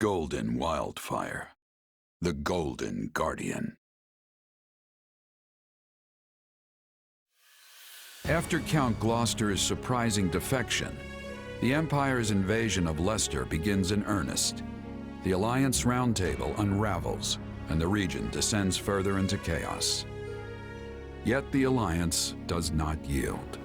Golden Wildfire, the Golden Guardian. After Count Gloucester's surprising defection, the Empire's invasion of Leicester begins in earnest. The Alliance Roundtable unravels, and the region descends further into chaos. Yet the Alliance does not yield.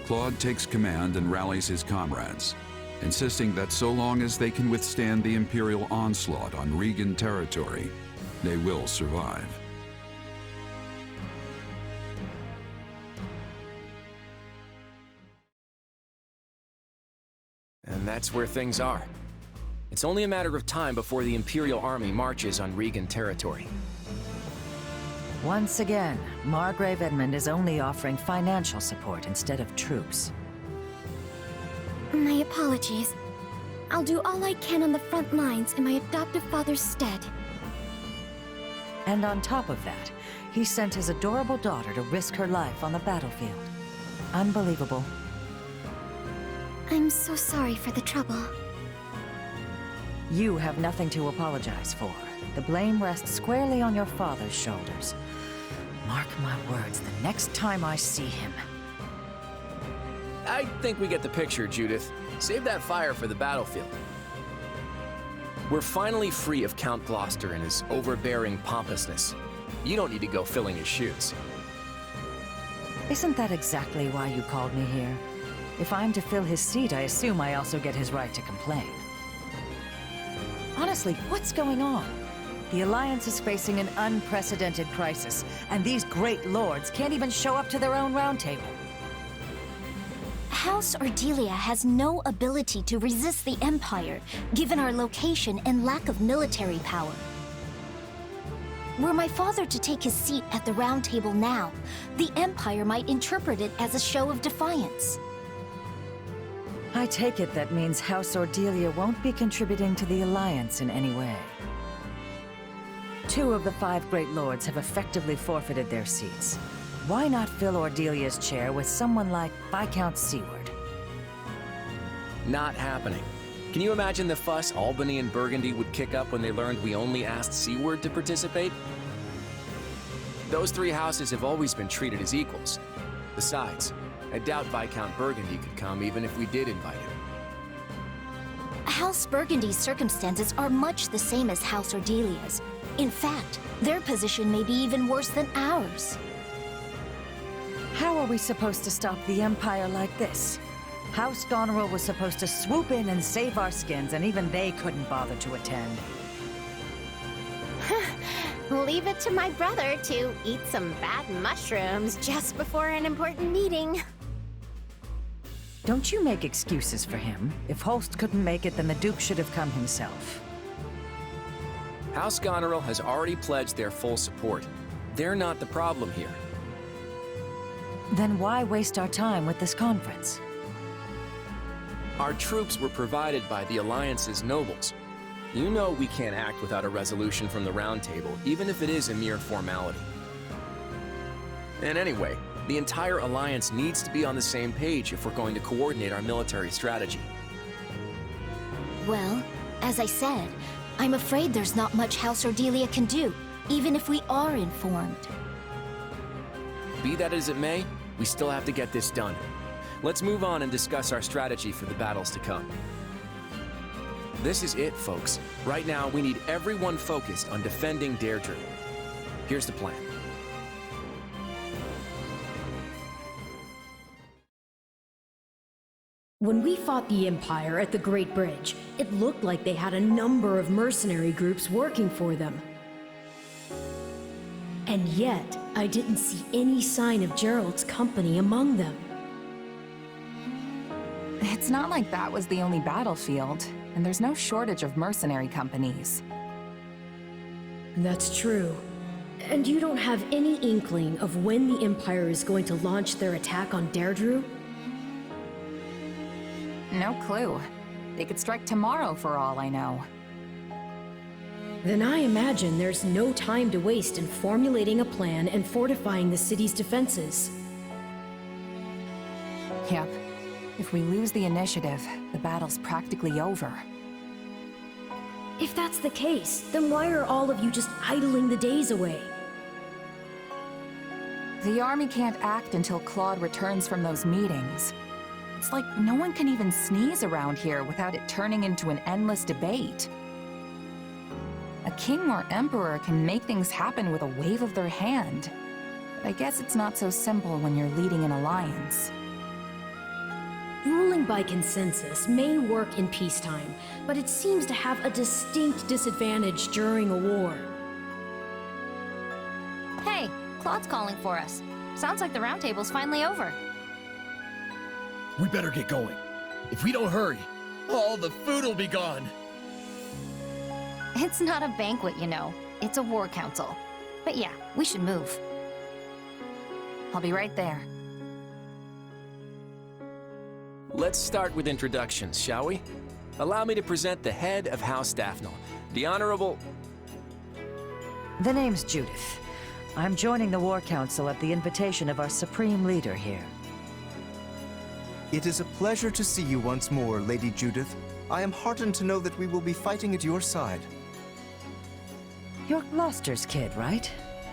Claude takes command and rallies his comrades, insisting that so long as they can withstand the Imperial onslaught on Regan territory, they will survive. And that's where things are. It's only a matter of time before the Imperial Army marches on Regan territory. Once again, Margrave Edmund is only offering financial support instead of troops. My apologies. I'll do all I can on the front lines in my adoptive father's stead. And on top of that, he sent his adorable daughter to risk her life on the battlefield. Unbelievable. I'm so sorry for the trouble. You have nothing to apologize for. The blame rests squarely on your father's shoulders. Mark my words, the next time I see him. I think we get the picture, Judith. Save that fire for the battlefield. We're finally free of Count Gloucester and his overbearing pompousness. You don't need to go filling his shoes. Isn't that exactly why you called me here? If I'm to fill his seat, I assume I also get his right to complain. Honestly, what's going on? The Alliance is facing an unprecedented crisis, and these great lords can't even show up to their own roundtable. House Ordelia has no ability to resist the Empire, given our location and lack of military power. Were my father to take his seat at the Round Table now, the Empire might interpret it as a show of defiance. I take it that means House Ordelia won't be contributing to the Alliance in any way. 2 of the 5 Great Lords have effectively forfeited their seats. Why not fill Ordelia's chair with someone like Viscount Seward? Not happening. Can you imagine the fuss Albany and Burgundy would kick up when they learned we only asked Seward to participate? Those 3 houses have always been treated as equals. Besides, I doubt Viscount Burgundy could come even if we did invite him. House Burgundy's circumstances are much the same as House Ordelia's. In fact, their position may be even worse than ours. How are we supposed to stop the Empire like this? House Goneril was supposed to swoop in and save our skins, and even they couldn't bother to attend. Leave it to my brother to eat some bad mushrooms just before an important meeting. Don't you make excuses for him. If Holst couldn't make it, then the Duke should have come himself. House Goneril has already pledged their full support. They're not the problem here. Then why waste our time with this conference? Our troops were provided by the Alliance's nobles. You know we can't act without a resolution from the Round Table, even if it is a mere formality. And anyway, the entire Alliance needs to be on the same page if we're going to coordinate our military strategy. Well, as I said, I'm afraid there's not much House Ordelia can do, even if we are informed. Be that as it may, we still have to get this done. Let's move on and discuss our strategy for the battles to come. This is it, folks. Right now, we need everyone focused on defending Deirdre. Here's the plan. When we fought the Empire at the Great Bridge, it looked like they had a number of mercenary groups working for them. And yet, I didn't see any sign of Gerald's company among them. It's not like that was the only battlefield, and there's no shortage of mercenary companies. That's true. And you don't have any inkling of when the Empire is going to launch their attack on Deirdre? No clue. They could strike tomorrow for all I know. Then I imagine there's no time to waste in formulating a plan and fortifying the city's defenses. Yep. If we lose the initiative, the battle's practically over. If that's the case, then why are all of you just idling the days away? The army can't act until Claude returns from those meetings. It's like no one can even sneeze around here without it turning into an endless debate. A king or emperor can make things happen with a wave of their hand. But I guess it's not so simple when you're leading an alliance. Ruling by consensus may work in peacetime, but it seems to have a distinct disadvantage during a war. Hey, Claude's calling for us. Sounds like the round table's finally over. We better get going. If we don't hurry, all the food will be gone. It's not a banquet, you know. It's a war council. But yeah, we should move. I'll be right there. Let's start with introductions, shall we? Allow me to present the head of House Daphne, the Honorable... The name's Judith. I'm joining the War Council at the invitation of our Supreme Leader here. It is a pleasure to see you once more, Lady Judith. I am heartened to know that we will be fighting at your side. You're Gloucester's kid, right?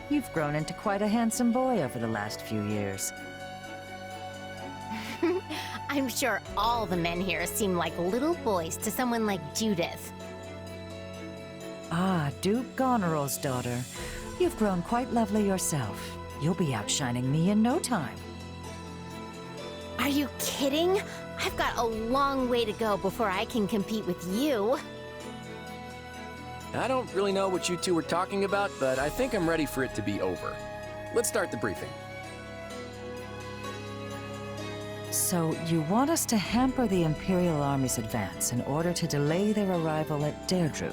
You've grown into quite a handsome boy over the last few years. I'm sure all the men here seem like little boys to someone like Judith. Ah, Duke Goneril's daughter. You've grown quite lovely yourself. You'll be outshining me in no time. Are you kidding? I've got a long way to go before I can compete with you. I don't really know what you two were talking about, but I think I'm ready for it to be over. Let's start the briefing. So, you want us to hamper the Imperial Army's advance in order to delay their arrival at Deirdre?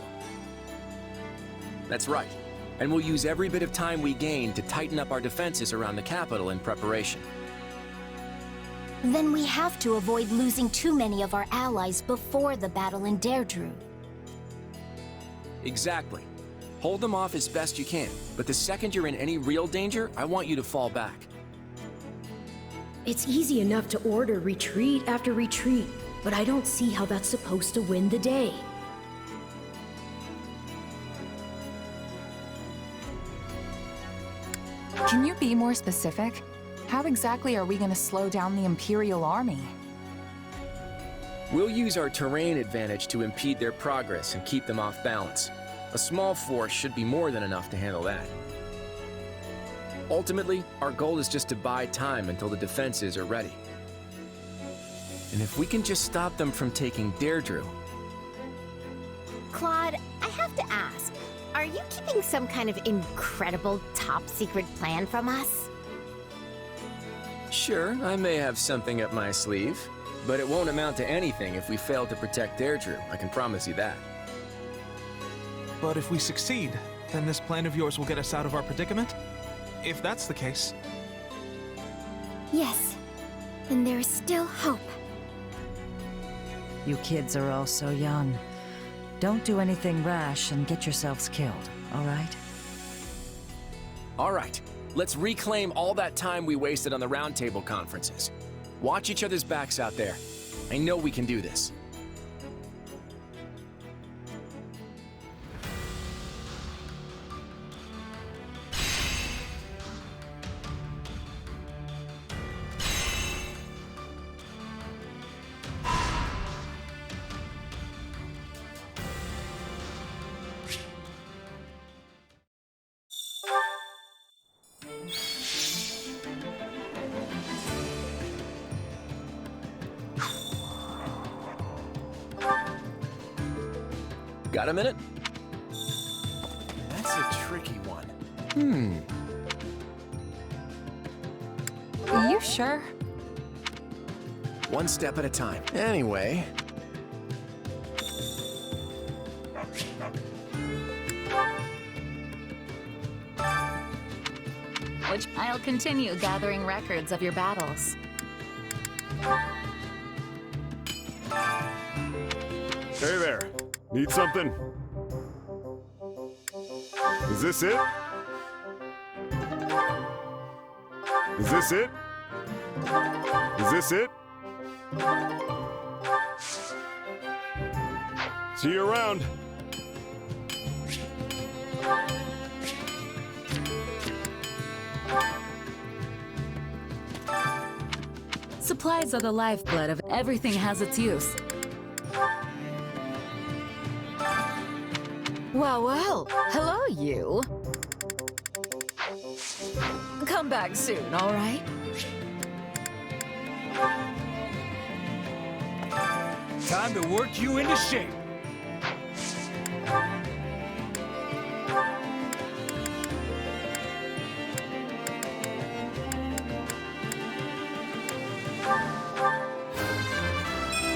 That's right. And we'll use every bit of time we gain to tighten up our defenses around the capital in preparation. Then we have to avoid losing too many of our allies before the battle in Deirdre. Exactly. Hold them off as best you can, but the second you're in any real danger, I want you to fall back. It's easy enough to order retreat after retreat, but I don't see how that's supposed to win the day. Can you be more specific? How exactly are we going to slow down the Imperial Army? We'll use our terrain advantage to impede their progress and keep them off balance. A small force should be more than enough to handle that. Ultimately, our goal is just to buy time until the defenses are ready. And if we can just stop them from taking Deirdre... Claude, I have to ask, are you keeping some kind of incredible top-secret plan from us? Sure, I may have something up my sleeve, but it won't amount to anything if we fail to protect Deirdre, I can promise you that. But if we succeed, then this plan of yours will get us out of our predicament? If that's the case. Yes, and there is still hope. You kids are all so young. Don't do anything rash and get yourselves killed, all right? All right, let's reclaim all that time we wasted on the roundtable conferences. Watch each other's backs out there. I know we can do this. Got a minute? That's a tricky one. Are you sure? One step at a time. Anyway... Which I'll continue gathering records of your battles. Hey there. Need something? Is this it? Is this it? Is this it? See you around. Supplies are the lifeblood of everything has its use. Well, well. Hello, you. Come back soon, all right? Time to work you into shape.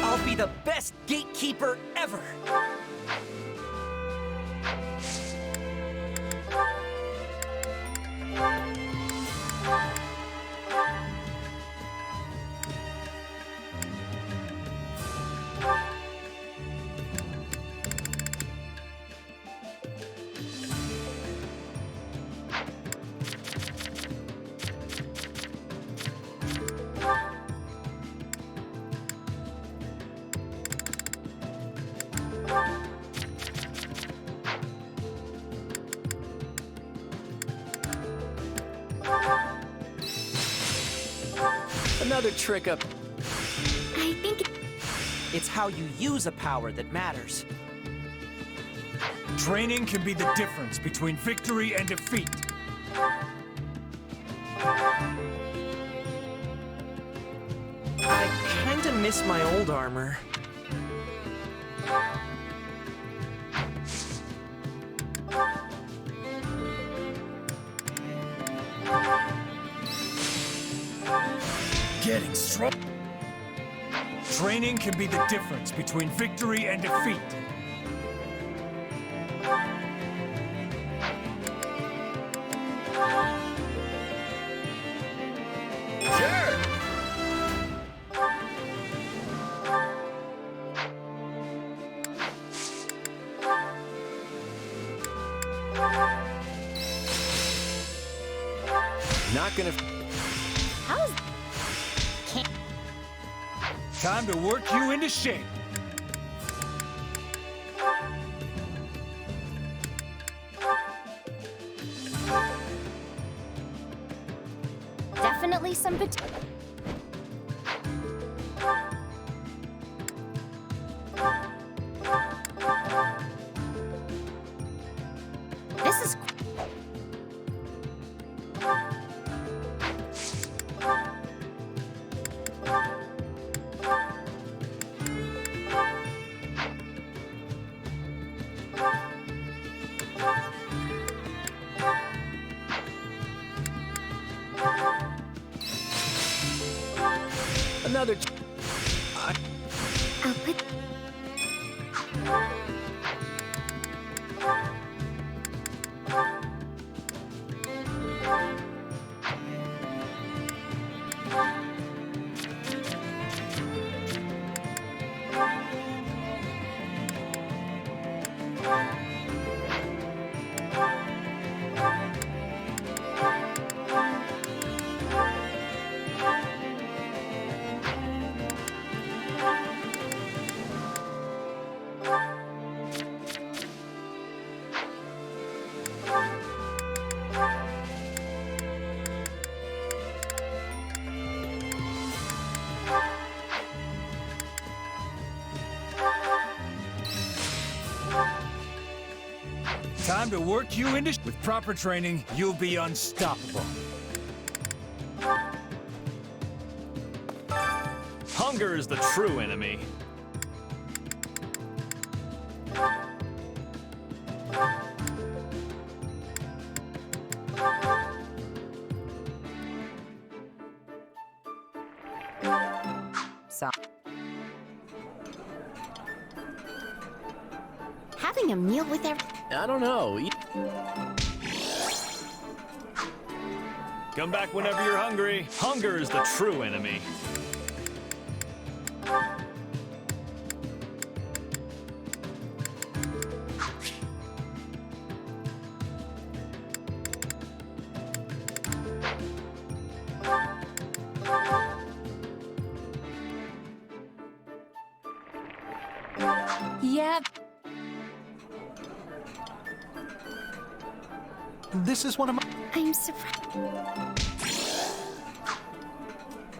I'll be the best gatekeeper ever! Another trick up. I think It's how you use a power that matters. Training can be the difference between victory and defeat. I kinda miss my old armor. Getting strong. Training can be the difference between victory and defeat. Sure! Not gonna. How's... Time to work you into shape. Definitely some potential. This is... Another. I'll put... Time to work you into... With proper training, you'll be unstoppable. Hunger is the true enemy. So. Having a meal with every... I don't know. Come back whenever you're hungry. Hunger is the true enemy. Yep. This is one of my... I'm surprised.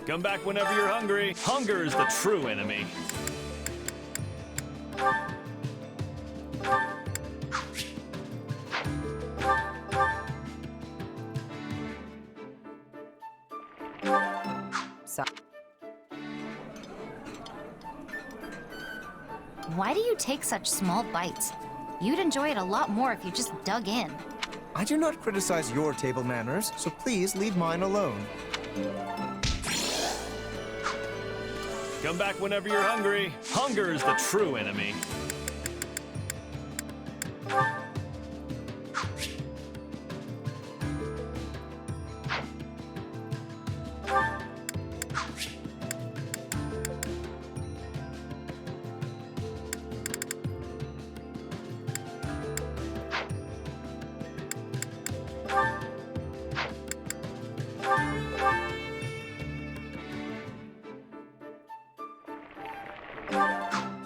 Come back whenever you're hungry. Hunger is the true enemy. Why do you take such small bites? You'd enjoy it a lot more if you just dug in. I do not criticize your table manners, so please leave mine alone. Come back whenever you're hungry. Hunger is the true enemy.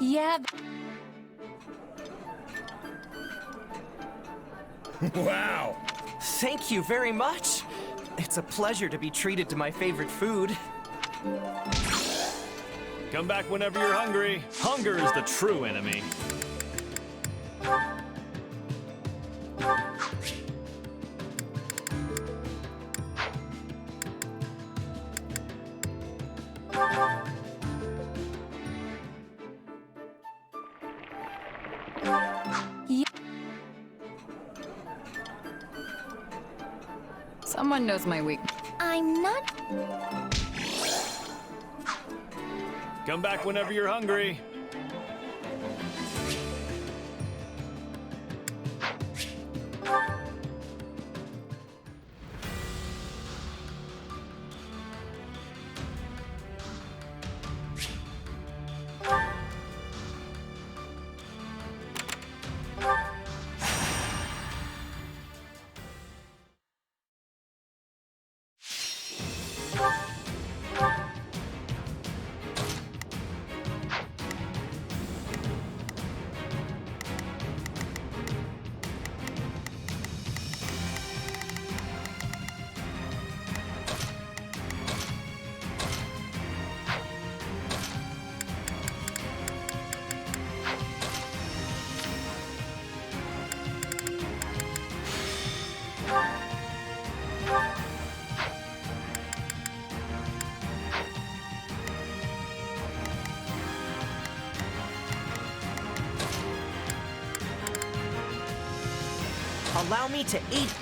Yeah. Wow! Thank you very much. It's a pleasure to be treated to my favorite food. Come back whenever you're hungry. Hunger is the true enemy. Someone knows my weakness. I'm not... Come back whenever you're hungry. Allow me to eat.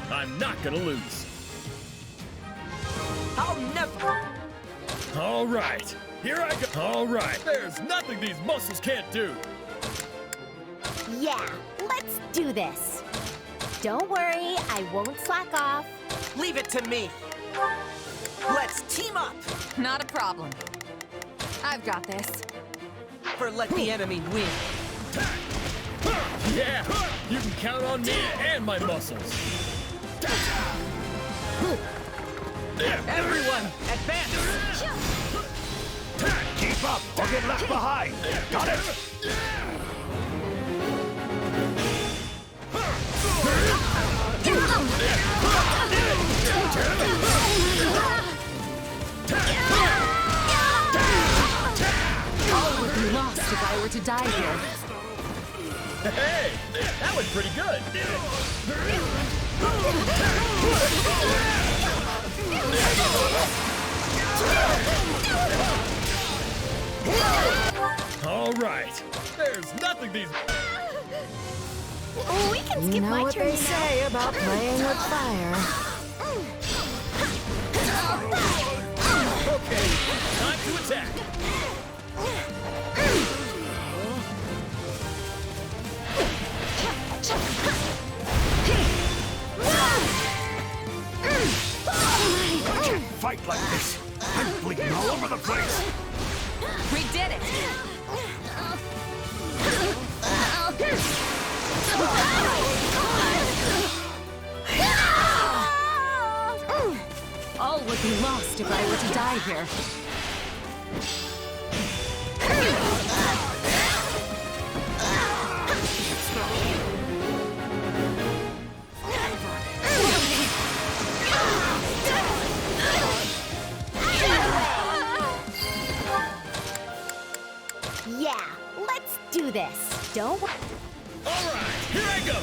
I'm not gonna lose. I'll never. All right, here I go. All right, there's nothing these muscles can't do. Yeah, let's do this. Don't worry, I won't slack off. Leave it to me. Let's team up. Not a problem. I've got this. For let the enemy win. Yeah, you can count on me and my muscles. Everyone, advance! Keep up, or get left behind. Got it? All would be lost if I were to die here. Hey, that was pretty good. All right, there's nothing these... We can skip You know my what turn they now. say about playing with fire. Okay, time to attack. I can't fight like this. I'm bleeding all over the place. We did it! would be lost if I were to die here. Yeah, let's do this. Don't. All right, here I go.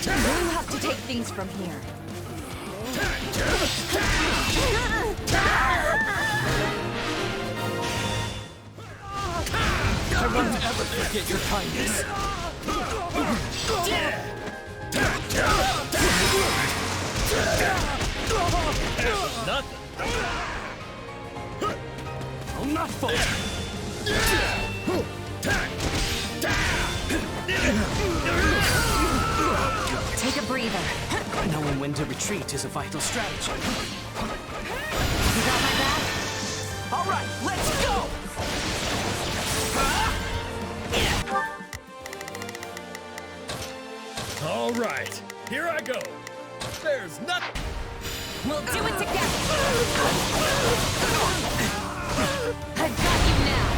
You have to take things from here. I won't ever forget your kindness. Nothing. I'll not fall. Take a breather. Knowing when to retreat is a vital strategy. You got my back? All right, let's go! All right, here I go. There's nothing. We'll do it together! I've got you now!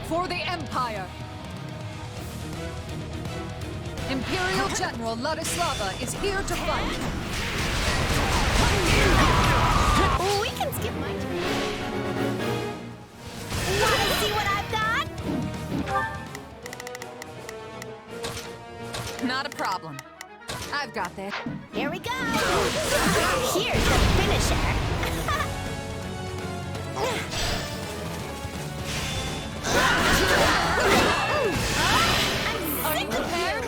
For the Empire! Imperial General Ladislava is here to fight! We can skip my turn. Wanna see what I've got? Not a problem. I've got this. Here we go! Here's the finisher! Are you prepared?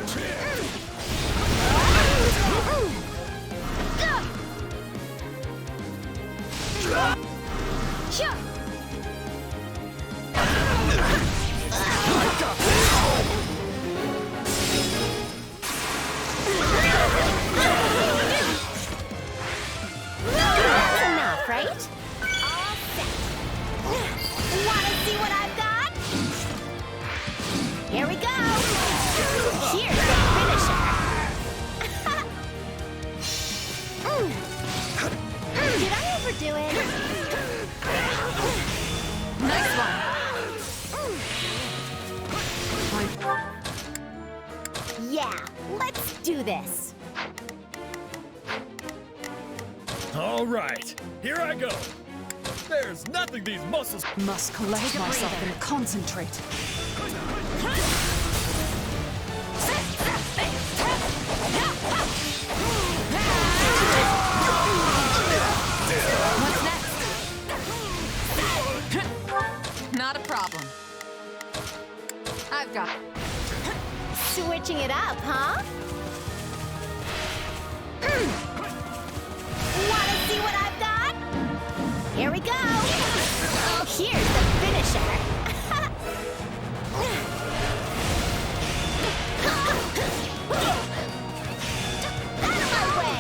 That's enough, right? All set. Wanna see what I've got? Here we go! Here's the finisher! Did I overdo it? Nice one! Yeah, let's do this. All right, here I go. There's nothing these muscles. Must collect myself and concentrate. What's next? Not a problem. I've got it. Switching it up, huh? Wanna see what I've got? Here we go! Here's the finisher! Out of my way!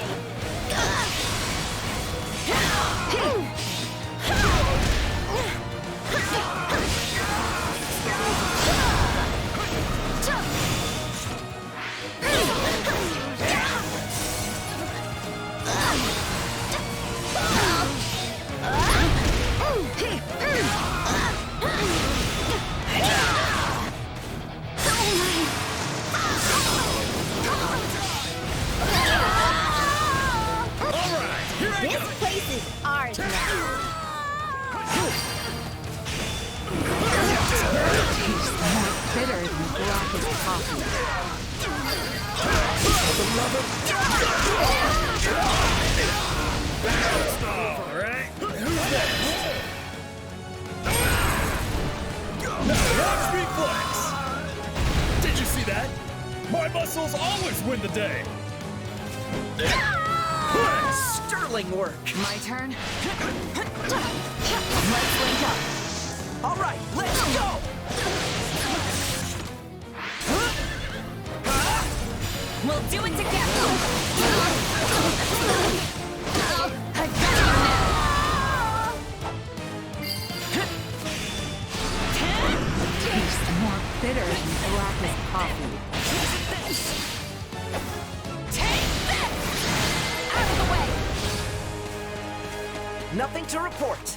This place is ours now. Tastes more bitter than blackest coffee. All right, who's next? Watch me flex! Did you see that? My muscles always win the day. Sterling work. My turn? Let's link up. All right, let's go! We'll do it together! I've got you now! Tastes more bitter than black as coffee. Take this! Out of the way! Nothing to report.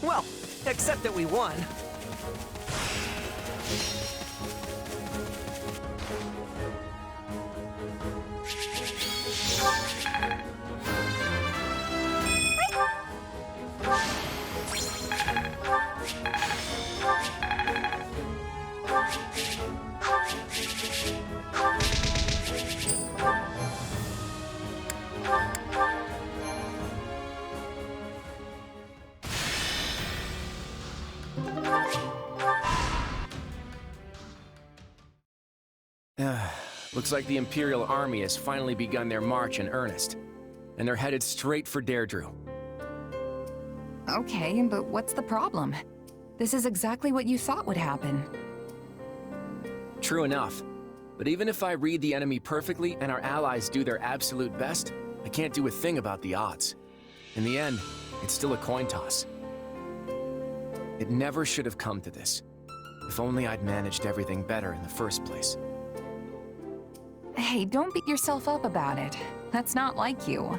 Well, except that we won. Looks like the Imperial Army has finally begun their march in earnest, and they're headed straight for Deirdre. Okay, but what's the problem? This is exactly what you thought would happen. True enough, but even if I read the enemy perfectly and our allies do their absolute best, I can't do a thing about the odds. In the end, it's still a coin toss. It never should have come to this. If only I'd managed everything better in the first place. Hey, don't beat yourself up about it. That's not like you.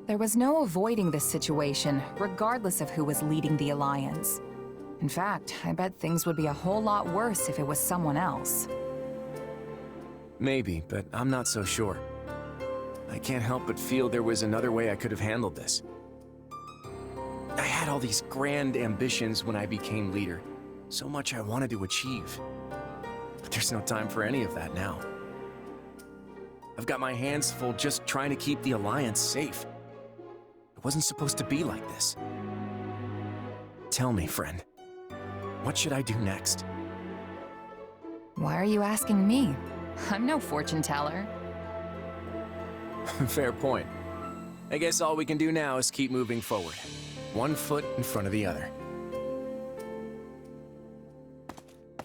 There was no avoiding this situation, regardless of who was leading the Alliance. In fact, I bet things would be a whole lot worse if it was someone else. Maybe, but I'm not so sure. I can't help but feel there was another way I could have handled this. I had all these grand ambitions when I became leader. So much I wanted to achieve. But there's no time for any of that now. I've got my hands full just trying to keep the Alliance safe. It wasn't supposed to be like this. Tell me, friend. What should I do next? Why are you asking me? I'm no fortune teller. Fair point. I guess all we can do now is keep moving forward. One foot in front of the other.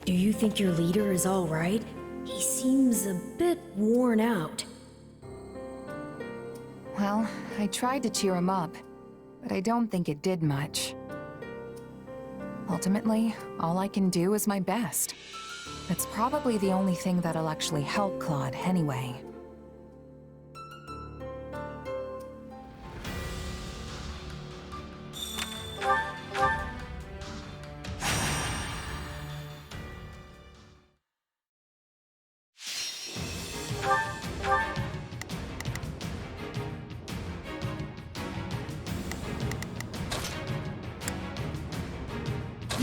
Do you think your leader is all right? He seems a bit worn out. Well, I tried to cheer him up, but I don't think it did much. Ultimately, all I can do is my best. That's probably the only thing that'll actually help Claude anyway.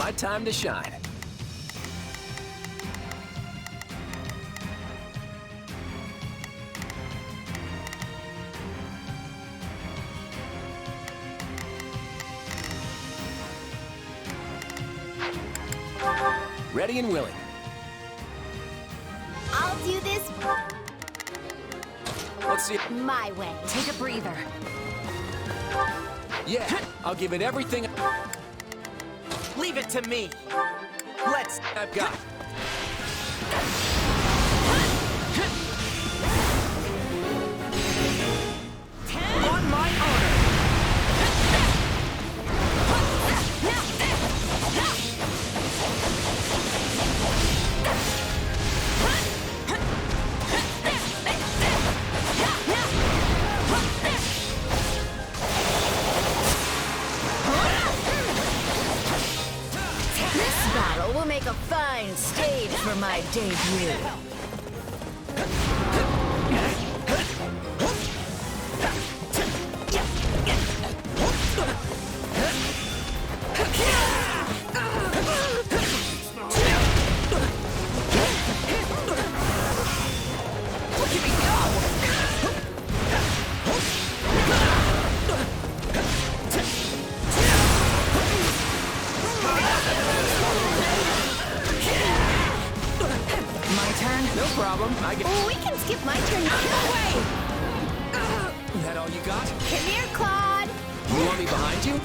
My time to shine. Ready and willing. I'll do this Let's see. my way. Take a breather. Yeah, I'll give it everything Leave it to me. Let's... I've got. On my honor. Will make a fine stage for my debut. No problem. We can skip my turn. No way! Is that all you got? Come here, Claude. You want me behind you?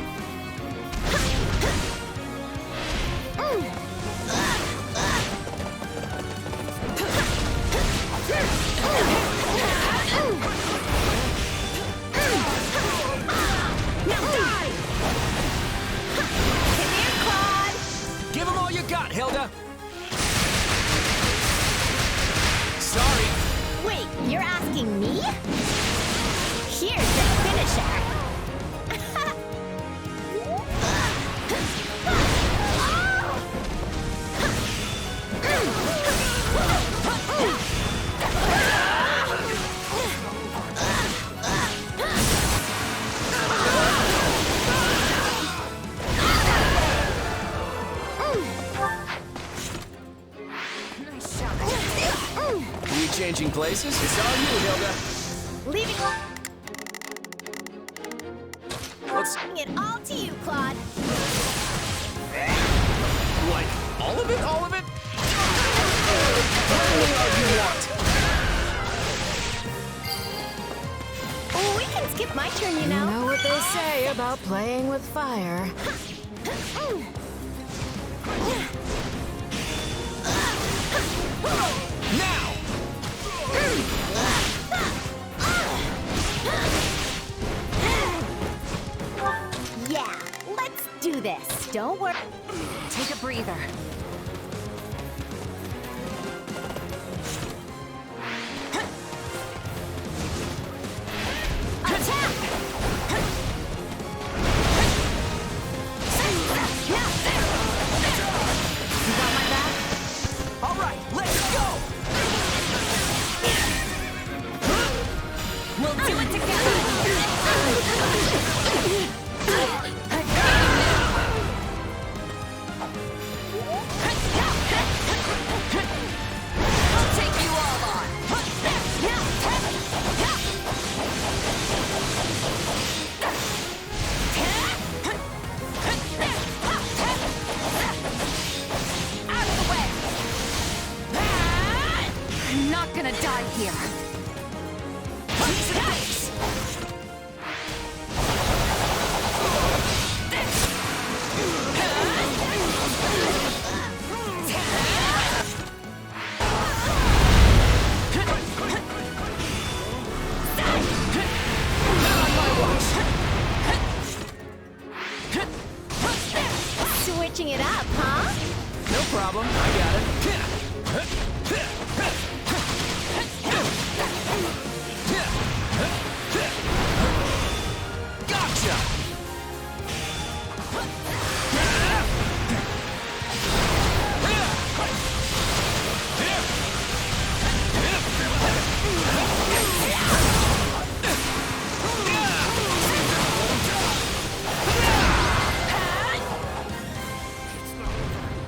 Now die! Come here, Claude. Give him all you got, Hilda. changing places. It's all you, Hilda. Leaving Let's... it all to you, Claude. Like, all of it? All of it? Only all you want. Oh, we can skip my turn, you know. You know what they say about playing with fire. Now! Yeah, let's do this. Don't worry. Take a breather. Attack! You got my back? All right, let's go! We'll do it together! I'll take you all on! Out of the way! I'm not gonna die here. Switching it up, huh? No problem, I got it. Gotcha!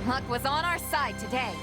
Luck was on our side today.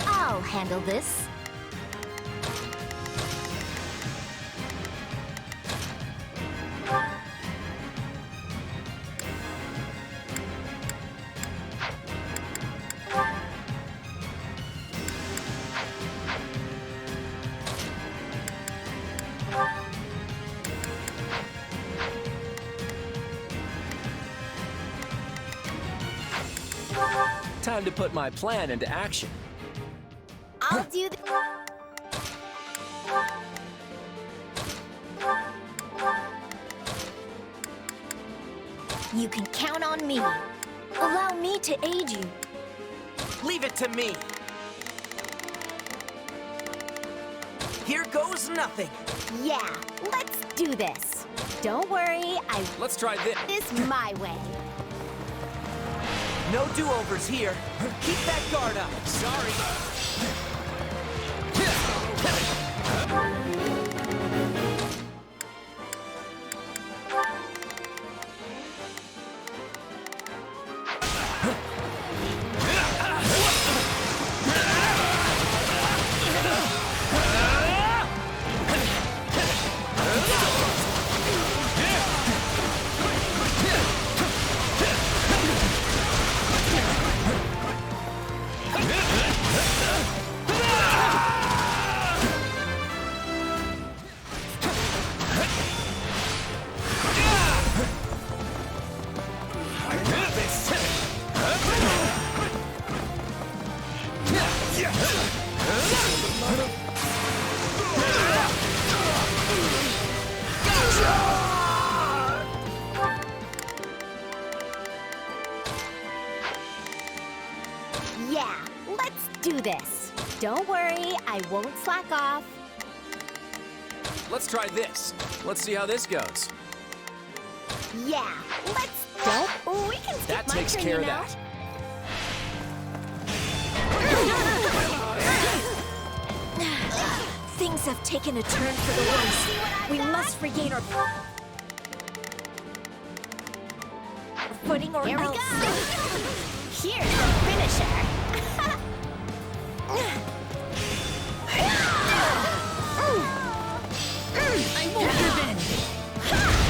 I'll handle this. Time to put my plan into action. I'll do the... You can count on me. Allow me to aid you. Leave it to me. Here goes nothing. Yeah, let's do this. Don't worry, Let's try this. this my way. No do-overs here. Keep that guard up. Sorry. this. Don't worry, I won't slack off. Let's try this. Let's see how this goes. Yeah, let's... Don't... We can skip That my takes turn, care you of know? that. Things have taken a turn for the worse. We must regain our footing or Here we else. go! Here's the finisher. I won't give in!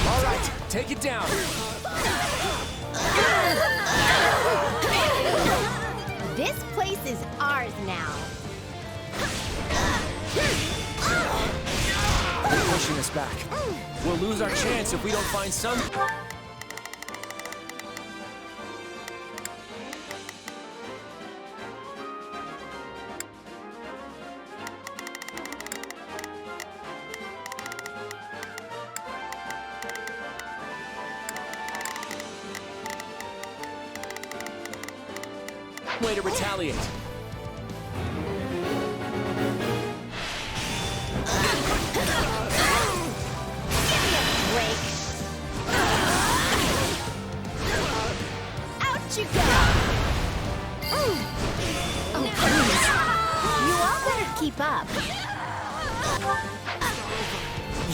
All right, take it down. This place is ours now. They're pushing us back. We'll lose our chance if we don't find some... way to retaliate. Break. Out you go! Oh, please. You all better keep up.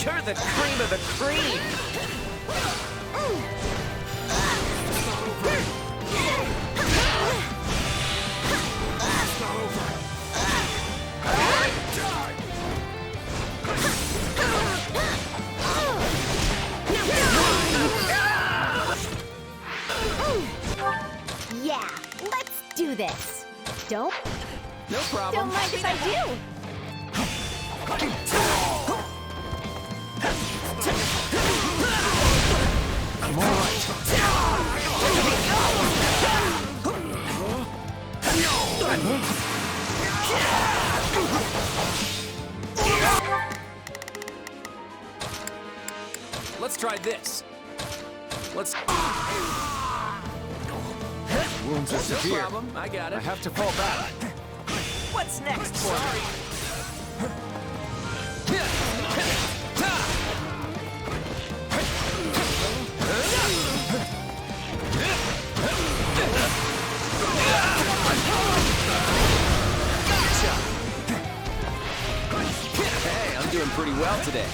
You're the cream of the cream! Yeah, let's do this. Don't... No problem. Don't mind if I do. I'm all Let's try this. Let's... Wounds are No severe. problem, I got it. I have to fall back. What's next? Sorry. Hey, I'm doing pretty well today.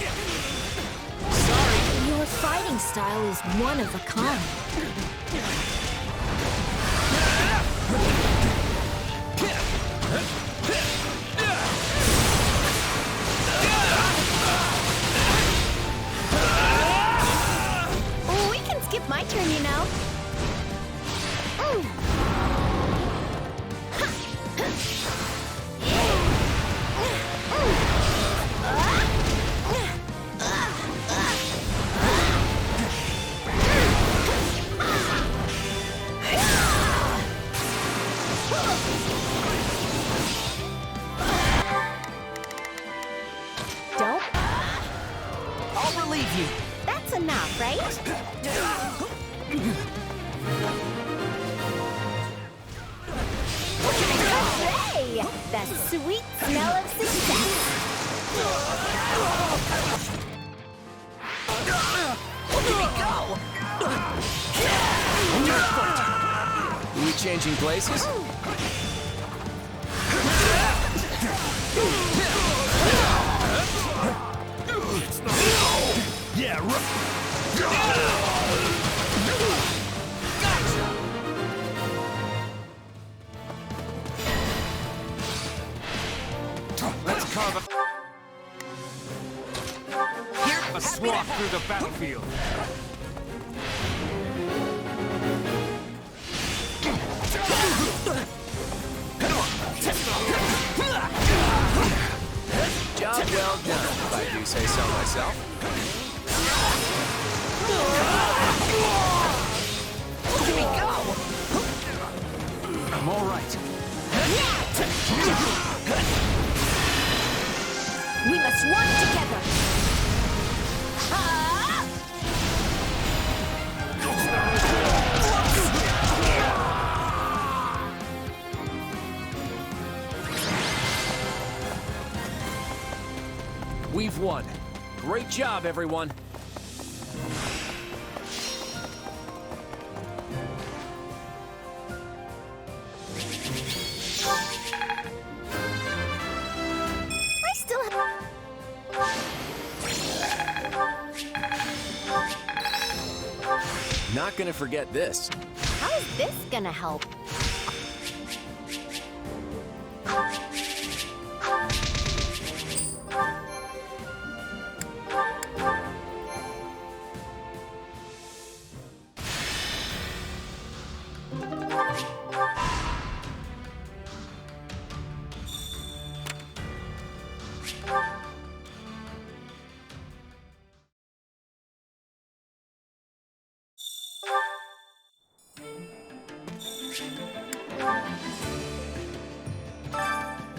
Your fighting style is one of a kind. We can skip my turn, you know. Don't. I'll relieve you. That's enough, right? Hooray! The sweet smell of success. Look at me go! Are we changing places? Yeah, Let's carve a swath through the battlefield. Job well done, if I do say so myself. Look at me go! I'm all right. We must work together. one. Great job, everyone. I still have... Not gonna forget this. How is this gonna help?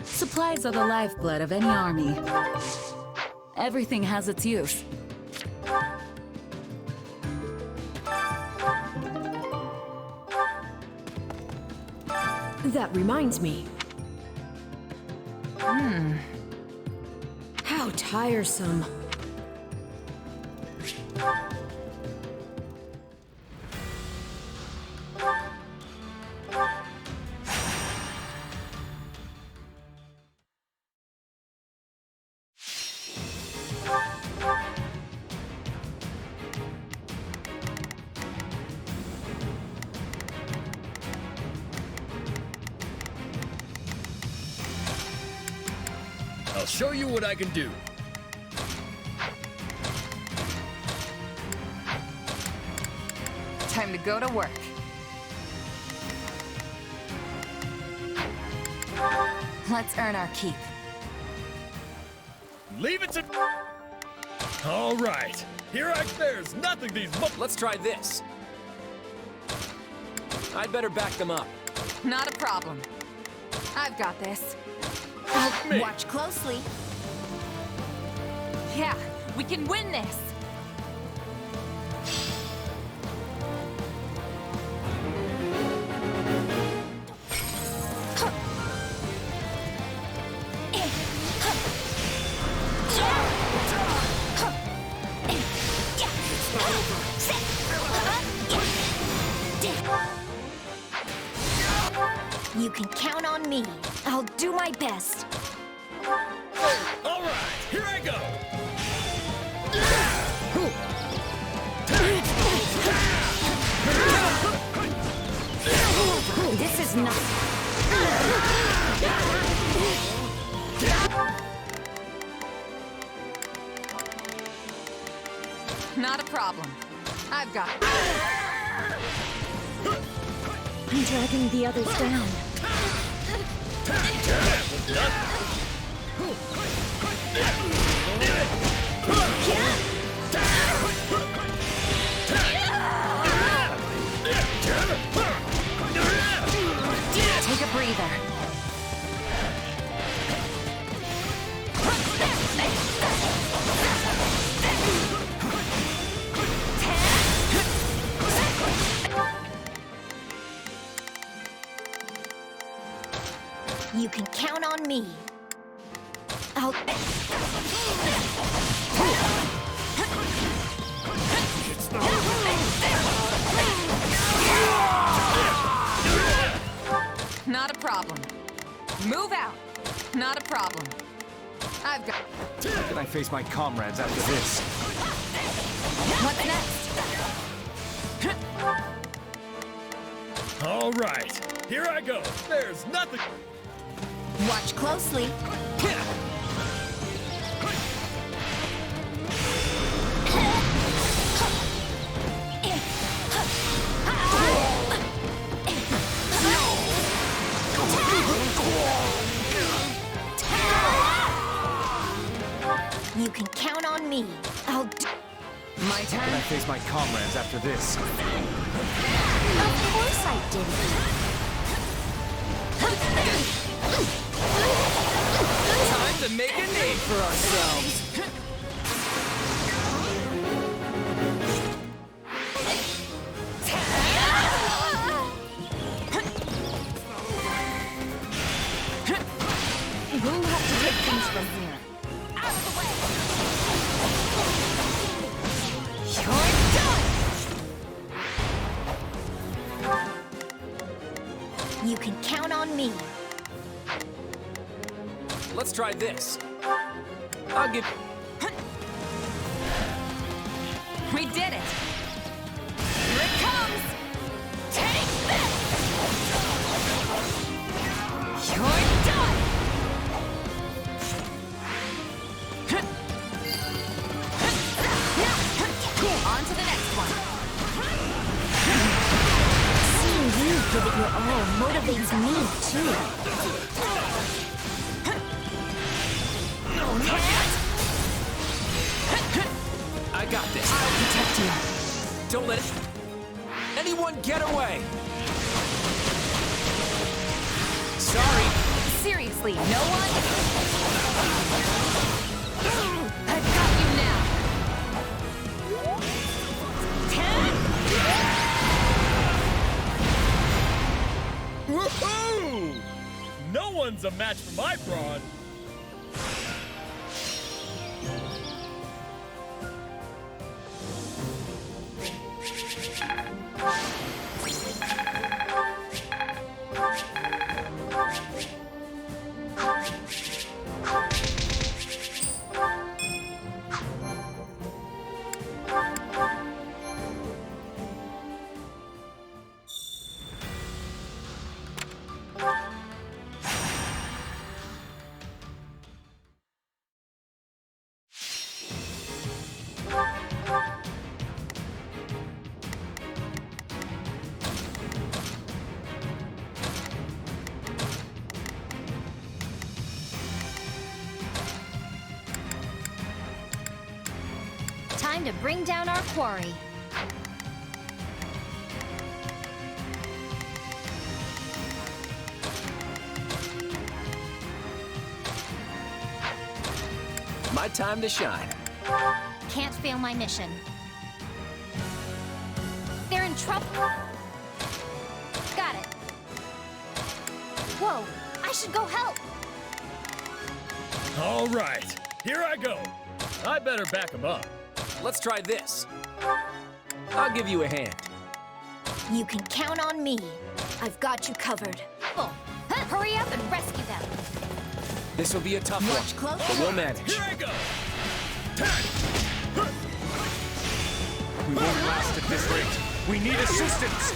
Supplies are the lifeblood of any army. Everything has its use. That reminds me. How tiresome. I'll show you what I can do. Time to go to work. Let's earn our keep. Leave it to... All right. There's nothing these... Let's try this. I'd better back them up. Not a problem. I've got this. Watch closely. Yeah, we can win this. You can count on me. I'll do my best. All right, here I go. This is not... Not a problem. I've got it. I'm dragging the others down. Take a breather. You can count on me. I'll... Not a problem. Move out. Not a problem. I've got... How can I face my comrades after this? What's next? All right, here I go. There's nothing... Watch closely. You can count on me. I'll do... My turn? How can I face my comrades after this? Of course I didn't. Time to make a name for ourselves. We'll have to take things from here. Out of the way! You can count on me. Let's try this. I'll give... We did it! Here it comes! Take this! You're done! On to the next one. Seeing you give it your all motivates me, too. I got this. I'll protect you. Don't let anyone get away. Sorry. Seriously, no one? I've got you now. Woohoo! No one's a match for my brawn. Time to bring down our quarry. My time to shine. Can't fail my mission. They're in trouble. Got it. Whoa, I should go help. All right, here I go. I better back him up. Let's try this. I'll give you a hand. You can count on me. I've got you covered. Oh, hurry up and rescue them. This will be a tough Watch one, close. but we'll manage. Here I go. We won't last at this rate. We need assistance.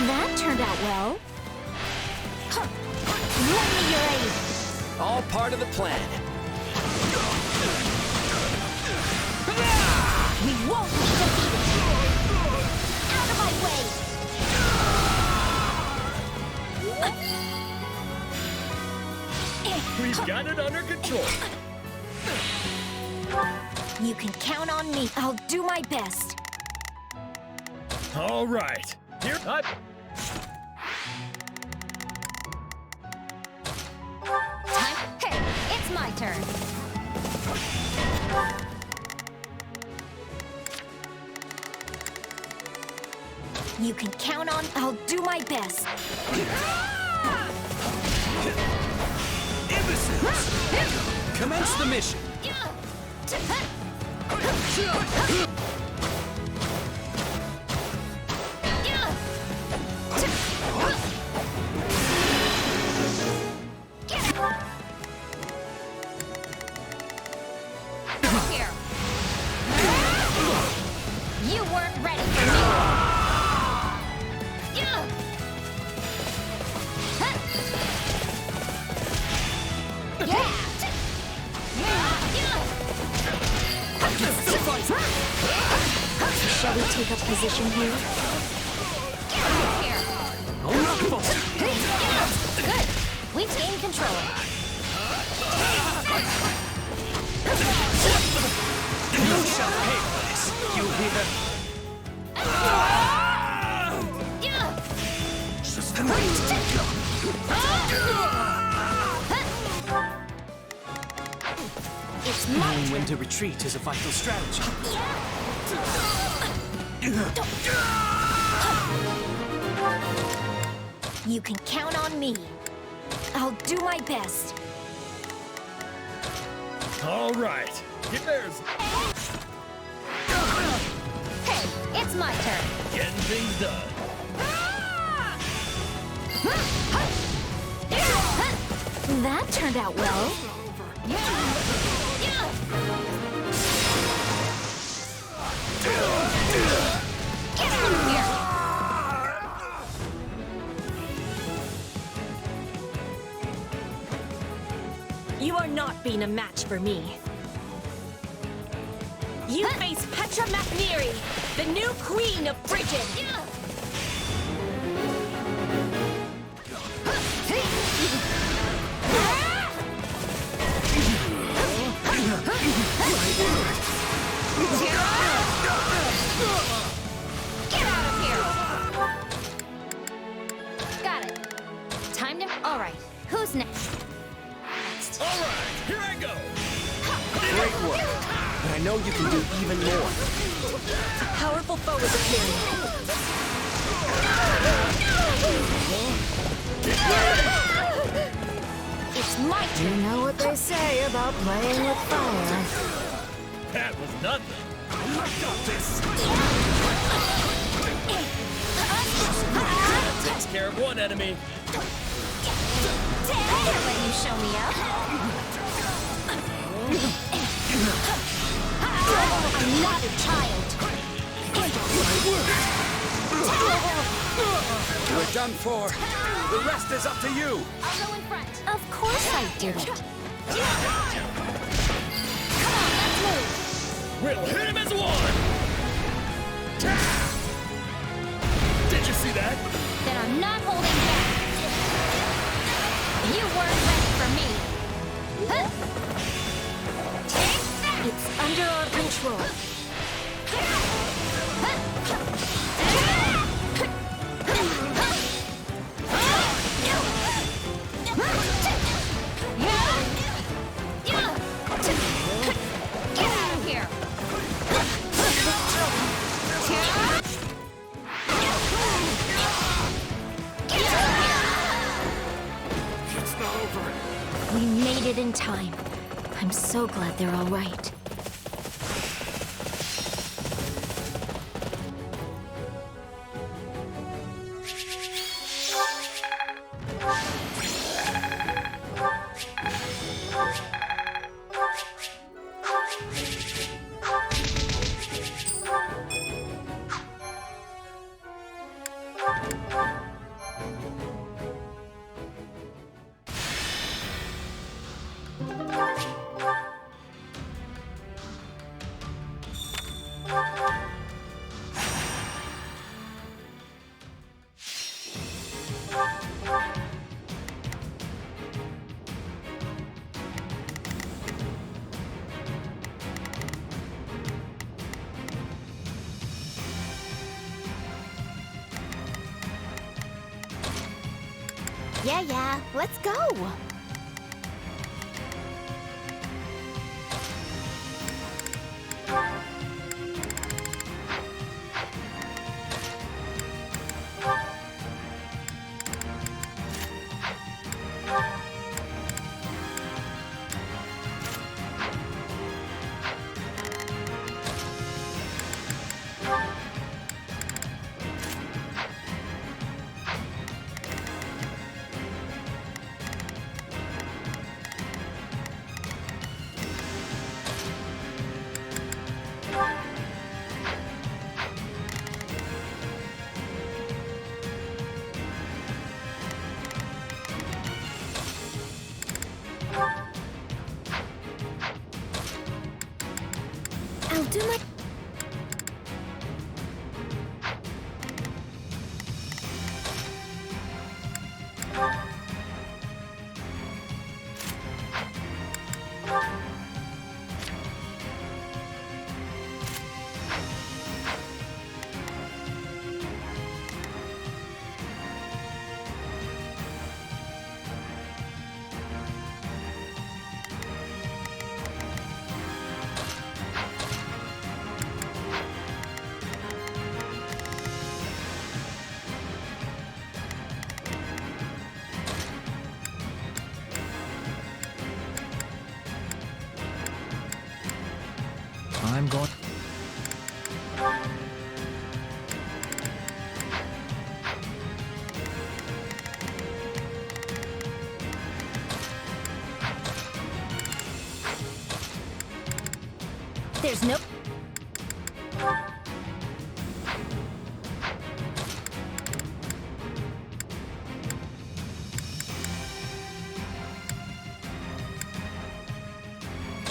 That turned out well. Lend me your aid. All part of the plan. We won't be defeated. Out of my way. We've got it under control. You can count on me. I'll do my best. All right. Here I... Hey, it's my turn. You can count on. I'll do my best. Imbeciles! Commence the mission. Here. You weren't ready for me. Shall we take up position here? Here. Good. We've gained control. You shall pay for this. You hear? Yeah. Knowing when to retreat is a vital strategy. You can count on me. I'll do my best. All right. There's Hey, it's my turn. getting things done. That turned out well. Get out of here! You are not being a match for me. You face Petra Macneri, the new queen of Brigid. Get out of here! Got it. Time to... All right, who's next? All right, here I go. Great work. But I know you can do even more. A powerful foe is appearing. It's my turn. You know what they say about playing with fire. That was nothing. I got this. Takes care of one enemy. I'll let you show me up. I'm not a child. We're done for. The rest is up to you. I'll go in front. Of course I didn't. Come on, let's move. We'll hit him as one. Did you see that? Then I'm not holding back. You weren't ready for me. Huh? Take that! It's under our control. Get out of here! It's not over. We made it in time. I'm so glad they're all right. Yeah, let's go. I'll do my... I'm going... There's no...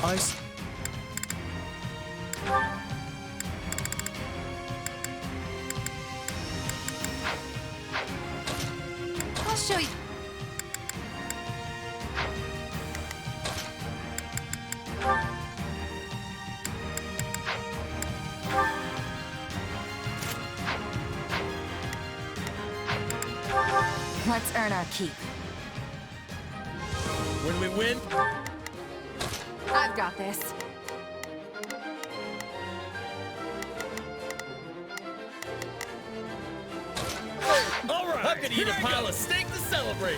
Ice. I'll show you. Let's earn our keep. When we win, I've got this. all right. I could eat a pile of steak to celebrate.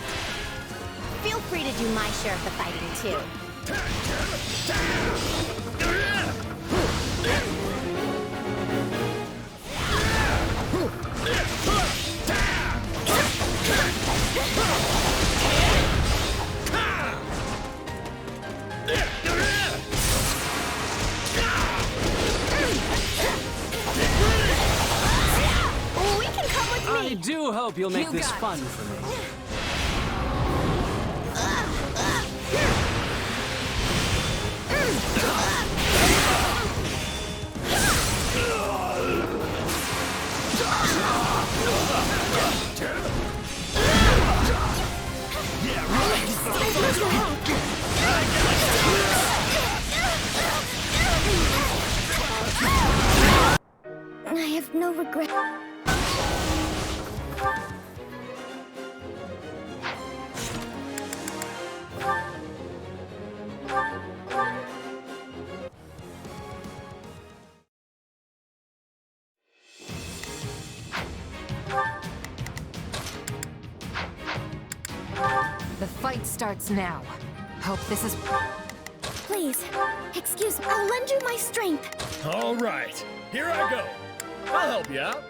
Feel free to do my share of the fighting, too. We can come with me. I do hope you'll make You this got it. fun for me. I have no regret. The fight starts now. Hope this is... Please, excuse me. I'll lend you my strength. All right, here I go. I'll help you out.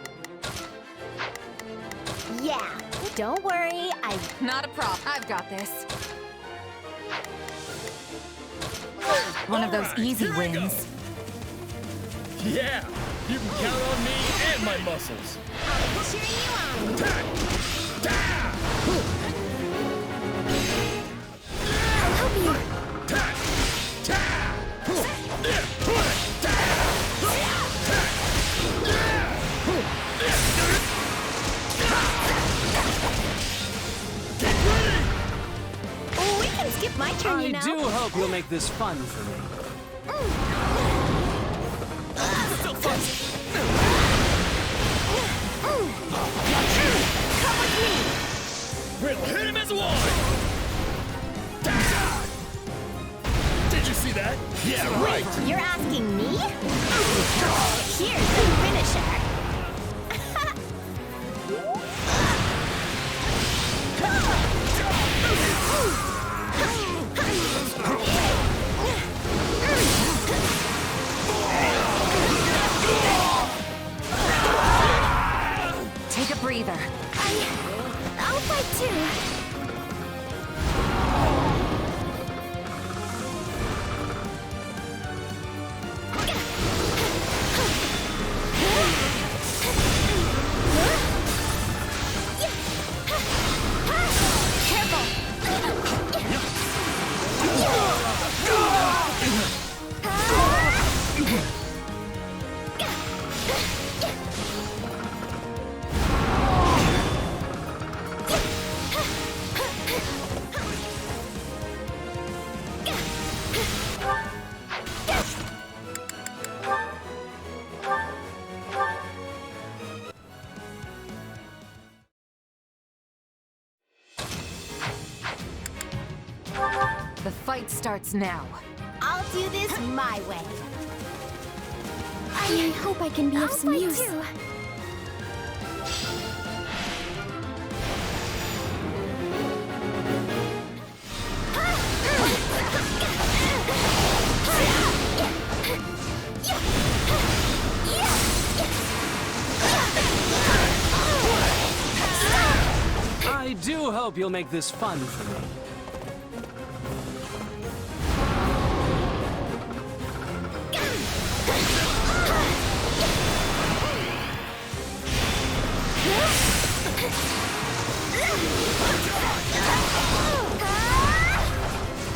Yeah, don't worry. Not a problem. I've got this. One of those Alright, easy here I go. wins. Yeah, you can count on me and my muscles. cheer you on. I'll help you. We can skip my turn, you know. I do hope you'll make this fun for me. Come with me. We'll hit him as one. Did you see that? Yeah, right. Wait, you're asking me? Here's the finisher. Take a breather. I'll fight too. The fight starts now. I'll do this my way. I hope I can be of some use. Too. I do hope you'll make this fun for me.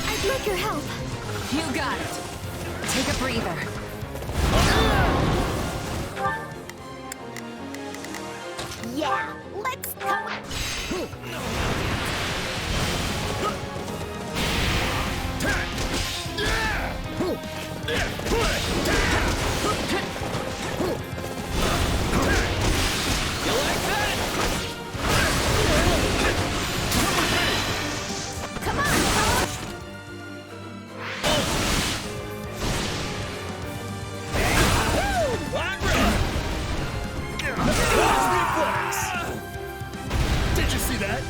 I'd like your help. You got it. Take a breather. Yeah, let's go. You like that? Come on, Did you see that?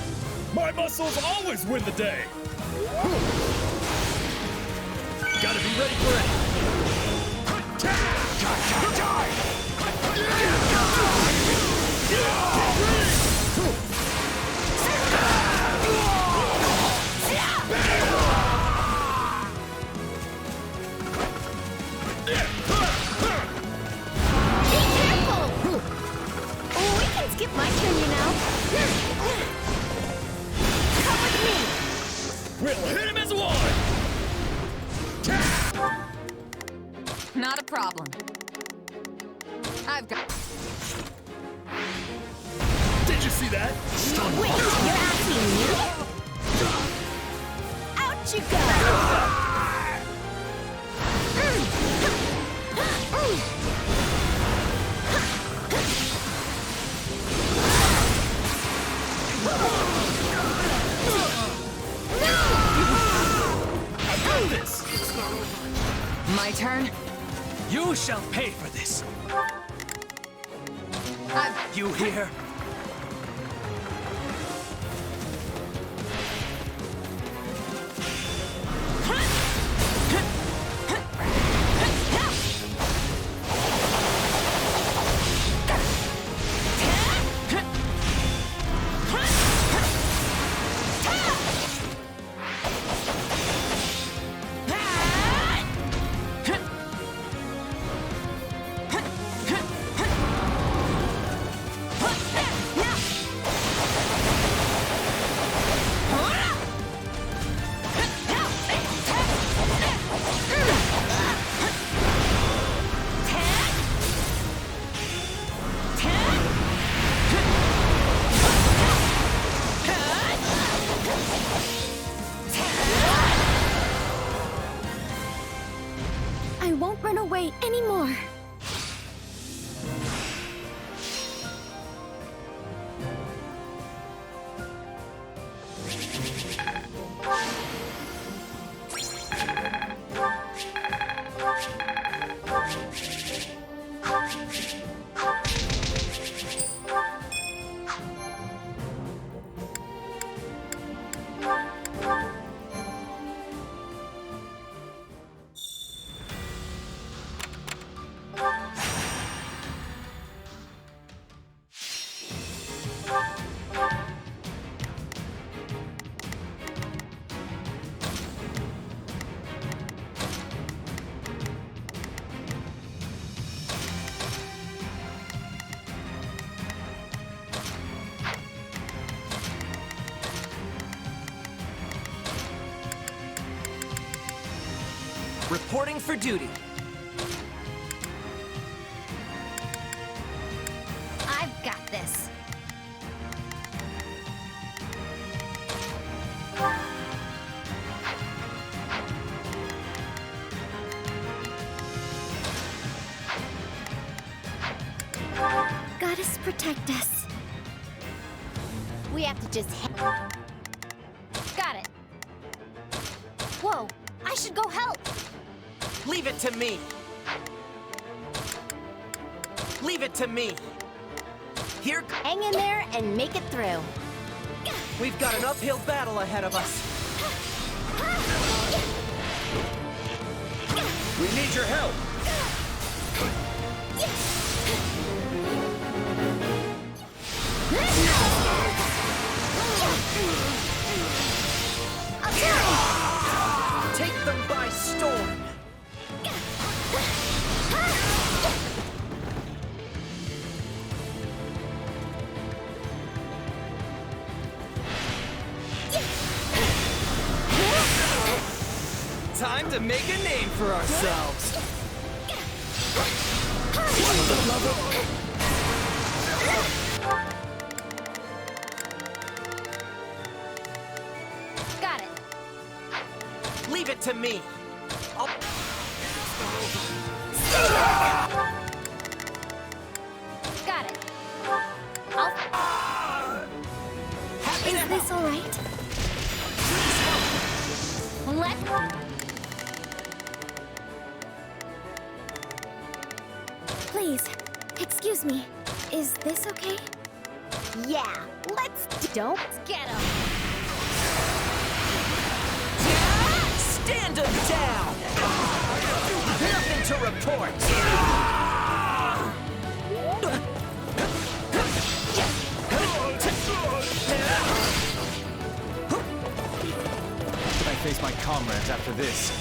My muscles always win the day. Gotta be ready for it. Skip my turn, you know. Come with me. We'll hit him as one. Not a problem. I've got... Did you see that? Wait, you're asking me? Out you go. My turn? You shall pay for this. You hear? I won't run away anymore. Reporting for duty. I've got this. Goddess protect us. We have to just Got it. Whoa, I should go help. Leave it to me. Leave it to me. Here. hang in there and make it through. We've got an uphill battle ahead of us. We need your help. Time to make a name for ourselves. Got it. Leave it to me. Got it. Is this all right? Please, excuse me. Is this okay? Yeah, don't get him. Stand him down! Nothing to report! Can I face my comrades after this?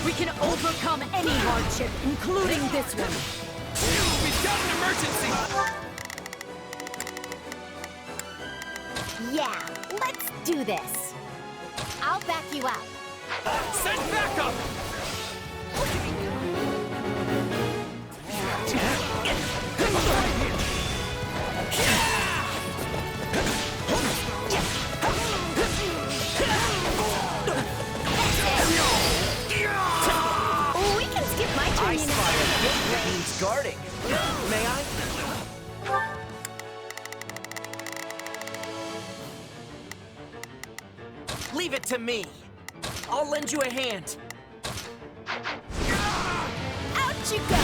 We can overcome any hardship, including this one. We've got an emergency! Yeah, let's do this. I'll back you up. Send backup! We can skip my turn, you know. That needs guarding. May I? Leave it to me. I'll lend you a hand. Out you go!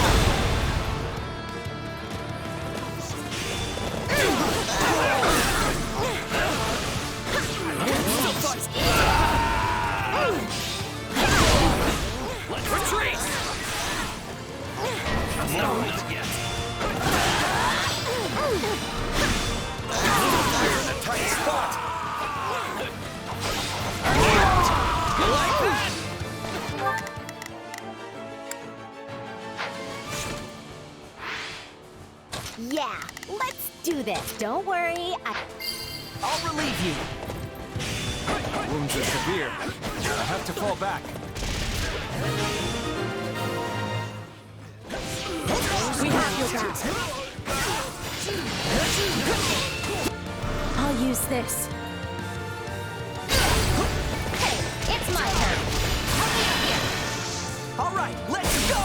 Let's retreat! No, not yet. You're in a tight spot. You like that? Yeah, let's do this. Don't worry, I'll relieve you. Wounds are severe. I have to fall back. We have your back. I'll use this. Hey, it's my turn. Help me up here. All right, let's go!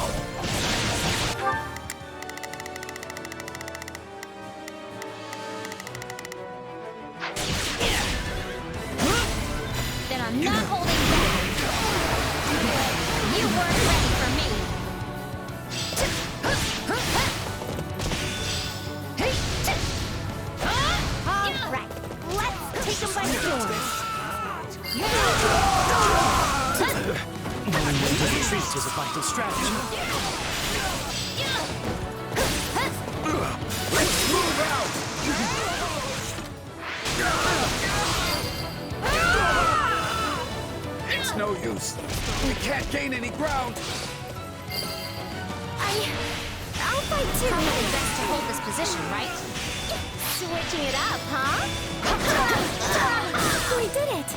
Then I'm not holding back. You weren't ready for me. All right, let's take them by storm. Knowing when to retreat is a vital strategy. Let's move out! It's no use. We can't gain any ground. I'll fight too. Probably best to hold this position, right? Switching it up, huh? We did it!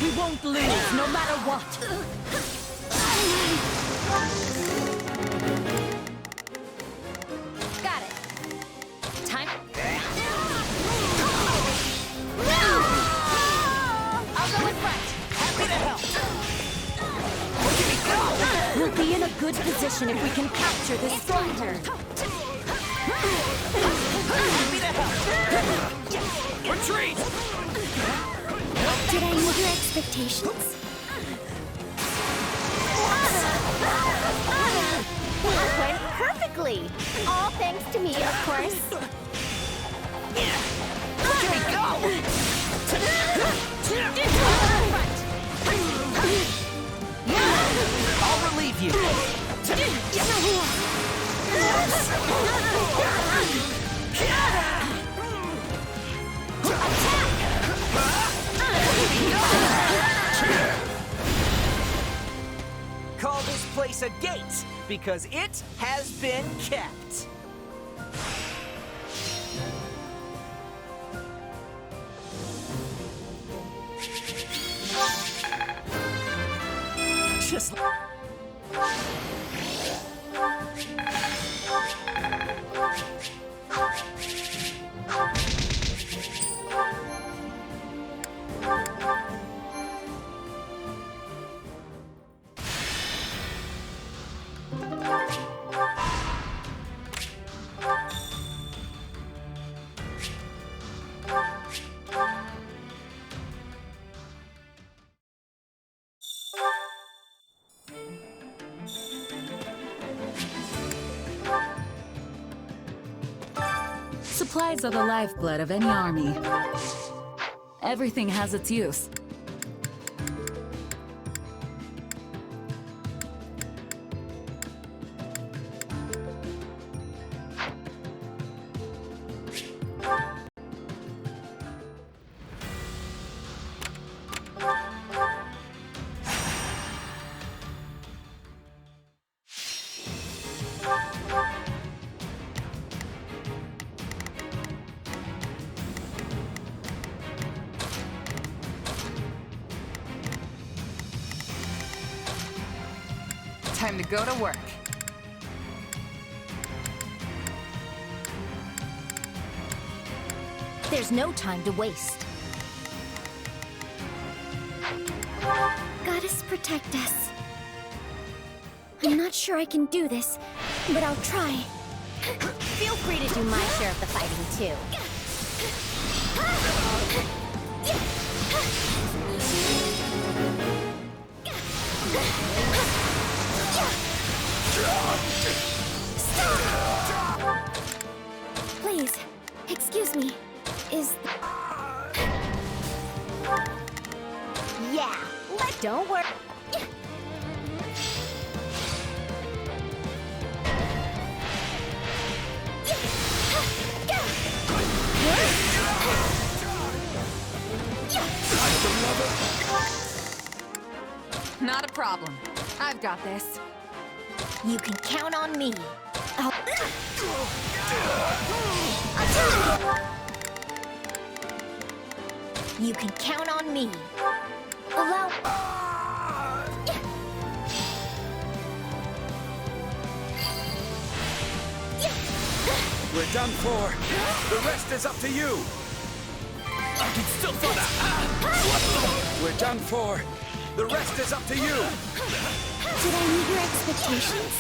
We won't lose, no matter what. Got it. Time. I'll go in front. Happy to help! We'll be in a good position if we can capture this strong turn. Happy to help! Retreat! Did I meet your expectations? That went perfectly. All thanks to me, of course. Here we go! I'll relieve you. release a gate, because it has been kept. Just... Supplies are the lifeblood of any army. Everything has its use. Time to go to work. There's no time to waste. Goddess protect us. I'm not sure I can do this, but I'll try. Feel free to do my share of the fighting, too. Please, excuse me. Yeah, don't worry. Not a problem. I've got this. You can count on me. You can count on me. Allow... We're done for. The rest is up to you. I can still feel that. We're done for. The rest is up to you. Did I meet your expectations?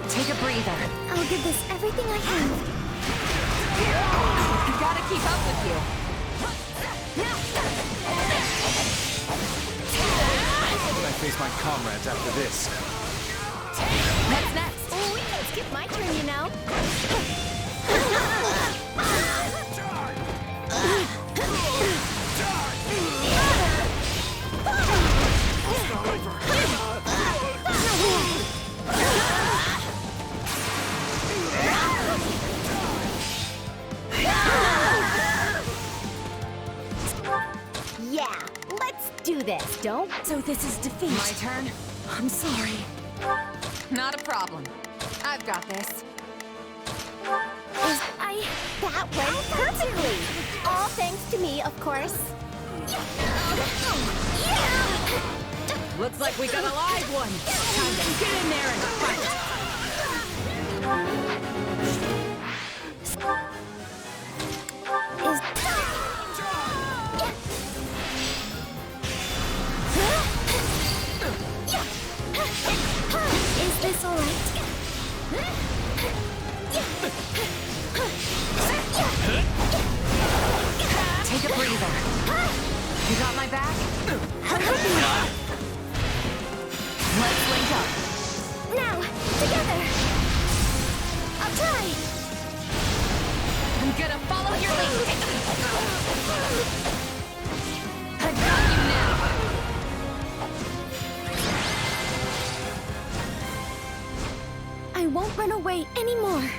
Take a breather. I'll give this everything I have. You gotta keep up with you. When I face my comrades after this. What's next? Oh, let's skip my turn, you know. Yeah, let's do this, don't? So this is defeat. My turn? I'm sorry. Not a problem. I've got this. That went perfectly! All thanks to me, of course. Looks like we got a live one. Time to get in there and fight. Is this all right? Take a breather. You got my back? Let's link up. Now, together. I'll try. I'm gonna follow your lead. I got you now. I won't run away anymore.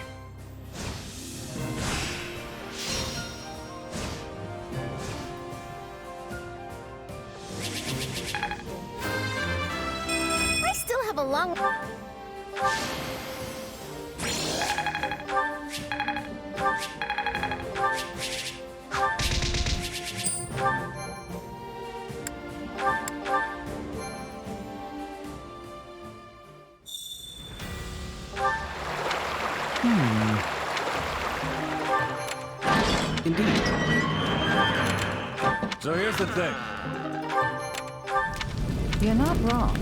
Indeed. So here's the thing. You're not wrong.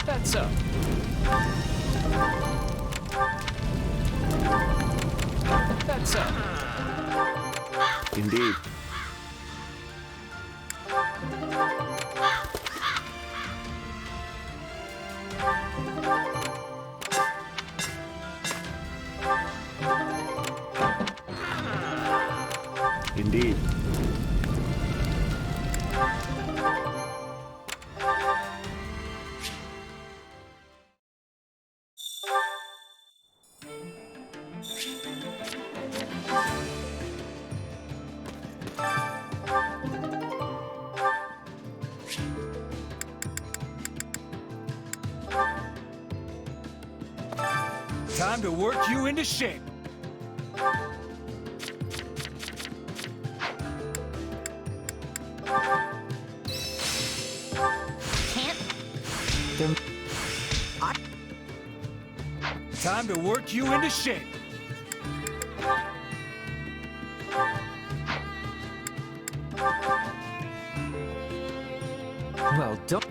That's so. That's so. Indeed. Indeed. Time to work you into shape. Can't. Time to work you into shape. Well, don't.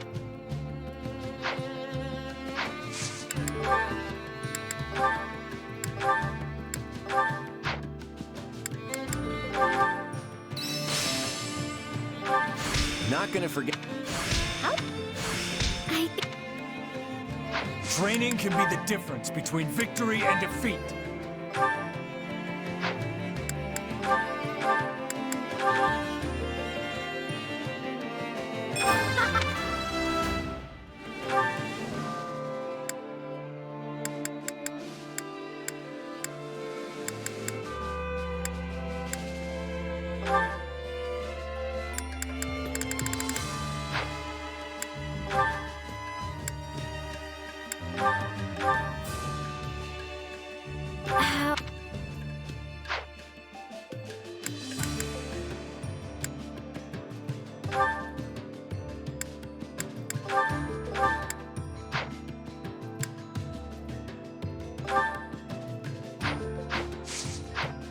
Not gonna forget. Training can be the difference between victory and defeat.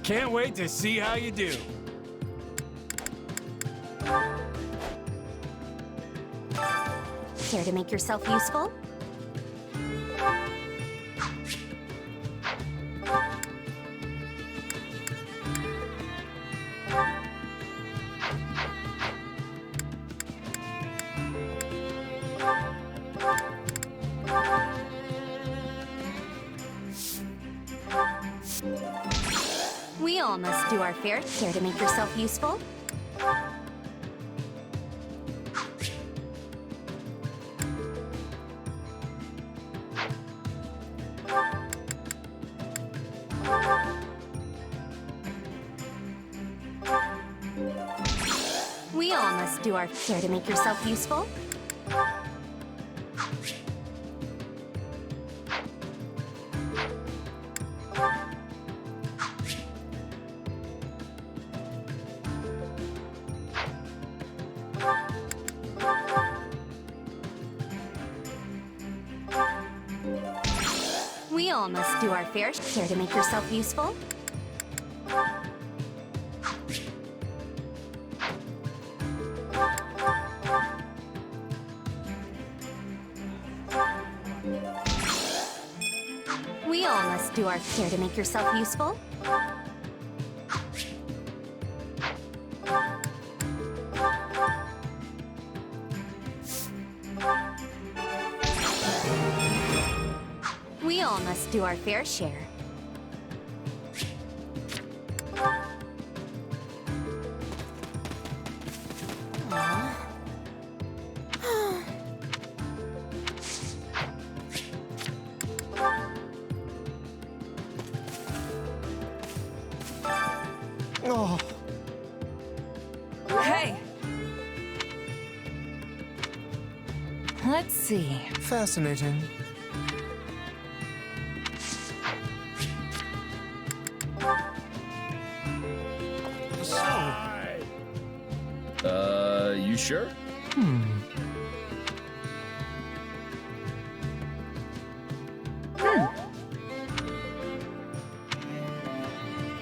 Can't wait to see how you do. Care to make yourself useful? We all must do our fair. Care to make yourself useful? We all must do our care to make yourself useful. We all must do our fair share to make yourself useful. We all must do our share to make yourself useful. We all must do our fair share. Oh, Hey! Let's see. fascinating. You sure?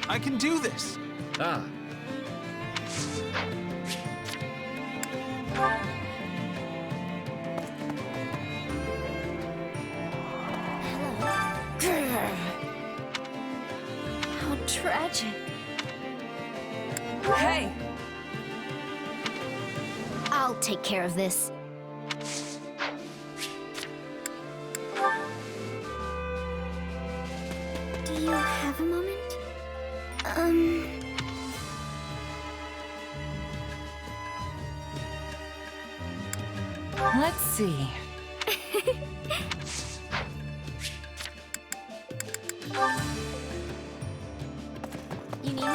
I can do this! Ah. How tragic. Hey! I'll take care of this. Do you have a moment? Let's see. You need me?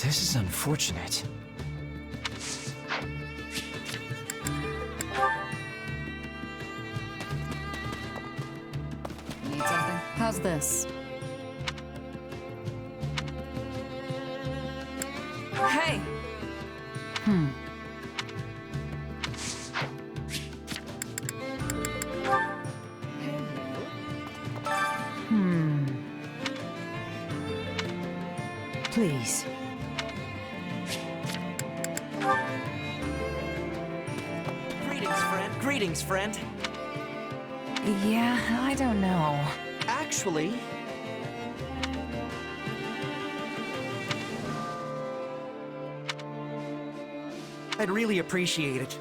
This is unfortunate. Need something? How's this? Hey! Please. Greetings, friend. Greetings, friend. Yeah, I don't know. Actually... I'd really appreciate it.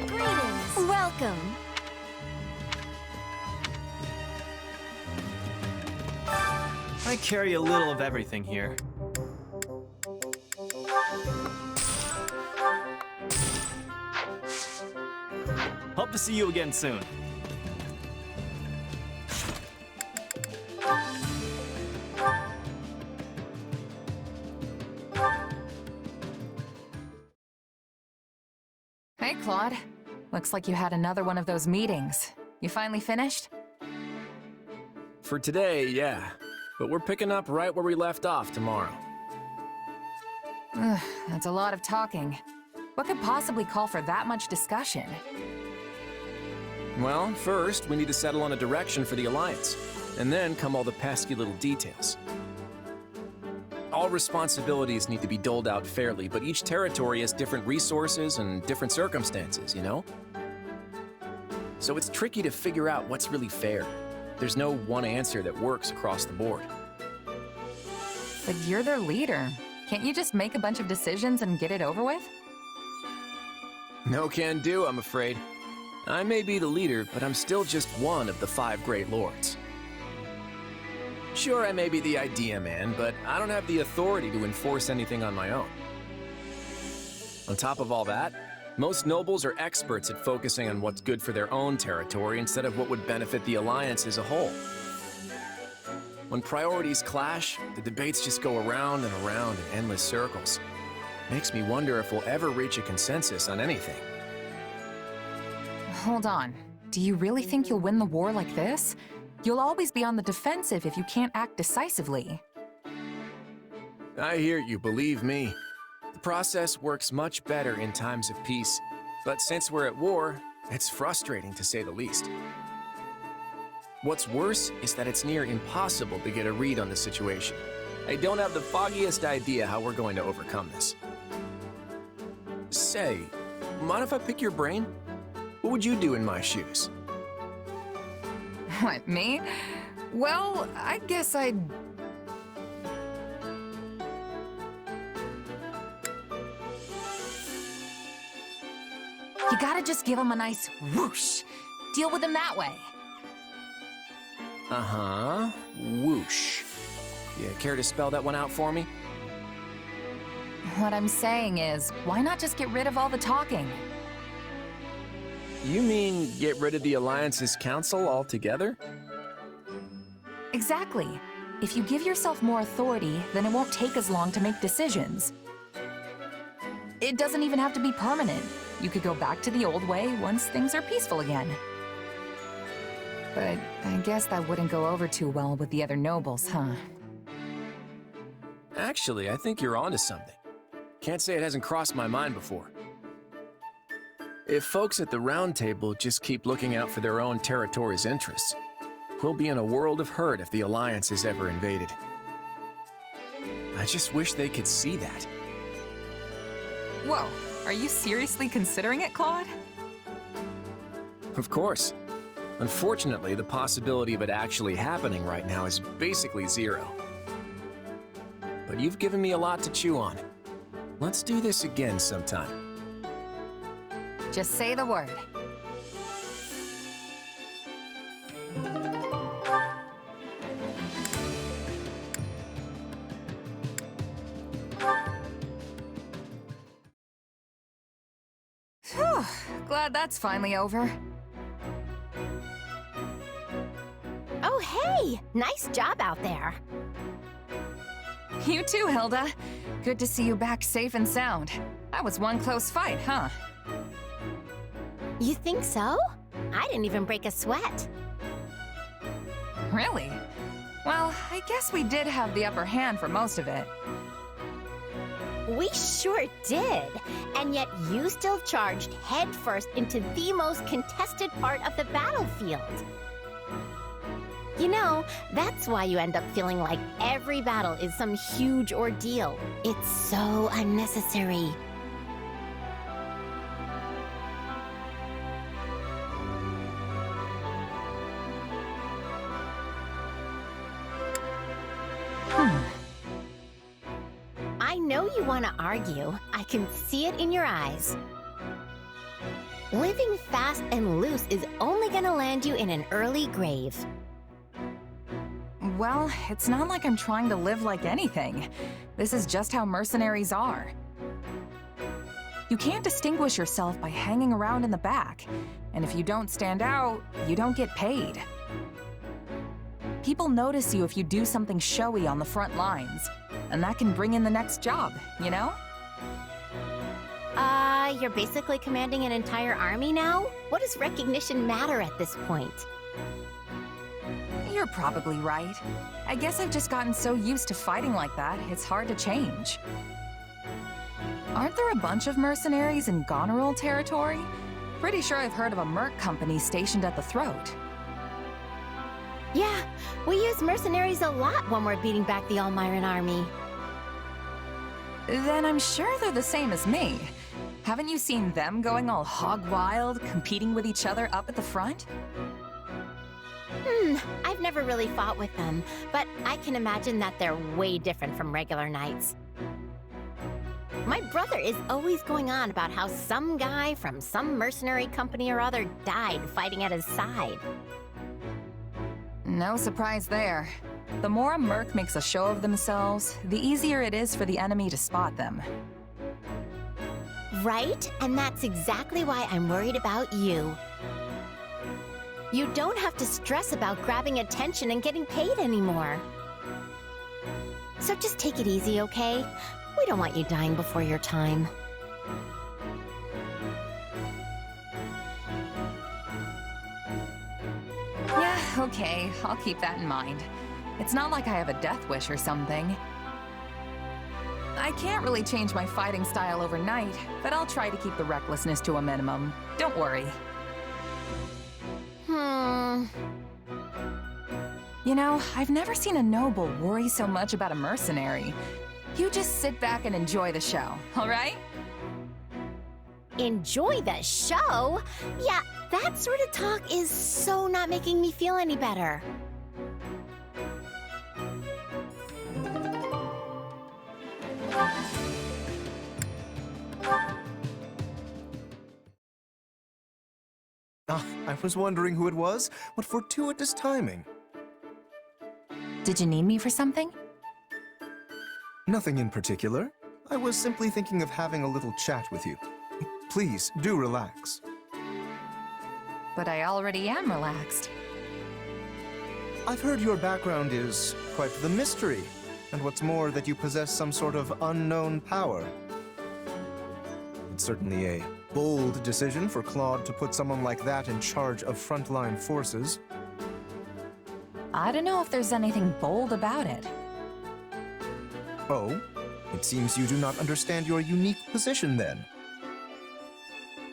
Greetings. Welcome. I carry a little of everything here. Hope to see you again soon. Hey, Claude. Looks like you had another one of those meetings. You finally finished? For today, yeah. But we're picking up right where we left off tomorrow. Ugh, that's a lot of talking. What could possibly call for that much discussion? Well, first, we need to settle on a direction for the Alliance. And then come all the pesky little details. All responsibilities need to be doled out fairly, but each territory has different resources and different circumstances, you know? So it's tricky to figure out what's really fair. There's no one answer that works across the board. But you're their leader. Can't you just make a bunch of decisions and get it over with? No can do, I'm afraid. I may be the leader, but I'm still just one of the 5 Great Lords. Sure, I may be the idea man, but I don't have the authority to enforce anything on my own. On top of all that, most nobles are experts at focusing on what's good for their own territory instead of what would benefit the Alliance as a whole. When priorities clash, the debates just go around and around in endless circles. Makes me wonder if we'll ever reach a consensus on anything. Hold on. Do you really think you'll win the war like this? You'll always be on the defensive if you can't act decisively. I hear you, believe me. The process works much better in times of peace, but since we're at war, it's frustrating to say the least. What's worse is that it's near impossible to get a read on the situation. I don't have the foggiest idea how we're going to overcome this. Say, mind if I pick your brain? What would you do in my shoes? What, me? Well, I guess I'd... You gotta just give him a nice whoosh. Deal with him that way. Uh-huh. Whoosh. You care to spell that one out for me? What I'm saying is, why not just get rid of all the talking? You mean get rid of the Alliance's council altogether? Exactly. If you give yourself more authority, then it won't take as long to make decisions. It doesn't even have to be permanent. You could go back to the old way once things are peaceful again. But I guess that wouldn't go over too well with the other nobles, huh? Actually, I think you're onto something. Can't say it hasn't crossed my mind before. If folks at the Round Table just keep looking out for their own territory's interests, we'll be in a world of hurt if the Alliance is ever invaded. I just wish they could see that. Whoa, are you seriously considering it, Claude? Of course. Unfortunately, the possibility of it actually happening right now is basically zero. But you've given me a lot to chew on. Let's do this again sometime. Just say the word. Phew, glad that's finally over. Oh, hey! Nice job out there. You too, Hilda. Good to see you back safe and sound. That was one close fight, huh? You think so? I didn't even break a sweat. Really? Well, I guess we did have the upper hand for most of it. We sure did. And yet you still charged headfirst into the most contested part of the battlefield. You know, that's why you end up feeling like every battle is some huge ordeal. It's so unnecessary. I know you want to argue. I can see it in your eyes. Living fast and loose is only gonna land you in an early grave. Well, it's not like I'm trying to live like anything. This is just how mercenaries are. You can't distinguish yourself by hanging around in the back, and if you don't stand out, you don't get paid. People notice you if you do something showy on the front lines, and that can bring in the next job, you know? You're basically commanding an entire army now? What does recognition matter at this point? You're probably right. I guess I've just gotten so used to fighting like that, it's hard to change. Aren't there a bunch of mercenaries in Goneril territory? Pretty sure I've heard of a merc company stationed at the throat. Yeah, we use mercenaries a lot when we're beating back the Almiran army. Then I'm sure they're the same as me. Haven't you seen them going all hog wild, competing with each other up at the front? I've never really fought with them, but I can imagine that they're way different from regular knights. My brother is always going on about how some guy from some mercenary company or other died fighting at his side. No surprise there. The more a merc makes a show of themselves, the easier it is for the enemy to spot them. Right? And that's exactly why I'm worried about you. You don't have to stress about grabbing attention and getting paid anymore. So just take it easy, okay? We don't want you dying before your time. Yeah, okay, I'll keep that in mind. It's not like I have a death wish or something. I can't really change my fighting style overnight, but I'll try to keep the recklessness to a minimum. Don't worry. You know, I've never seen a noble worry so much about a mercenary. You just sit back and enjoy the show, all right? Enjoy the show? Yeah, that sort of talk is so not making me feel any better. I was wondering who it was. What fortuitous timing. Did you need me for something? Nothing in particular. I was simply thinking of having a little chat with you. Please, do relax. but I already am relaxed. I've heard your background is quite the mystery, and what's more, that you possess some sort of unknown power. It's certainly a bold decision for Claude to put someone like that in charge of frontline forces. I don't know if there's anything bold about it. Oh? It seems you do not understand your unique position, then.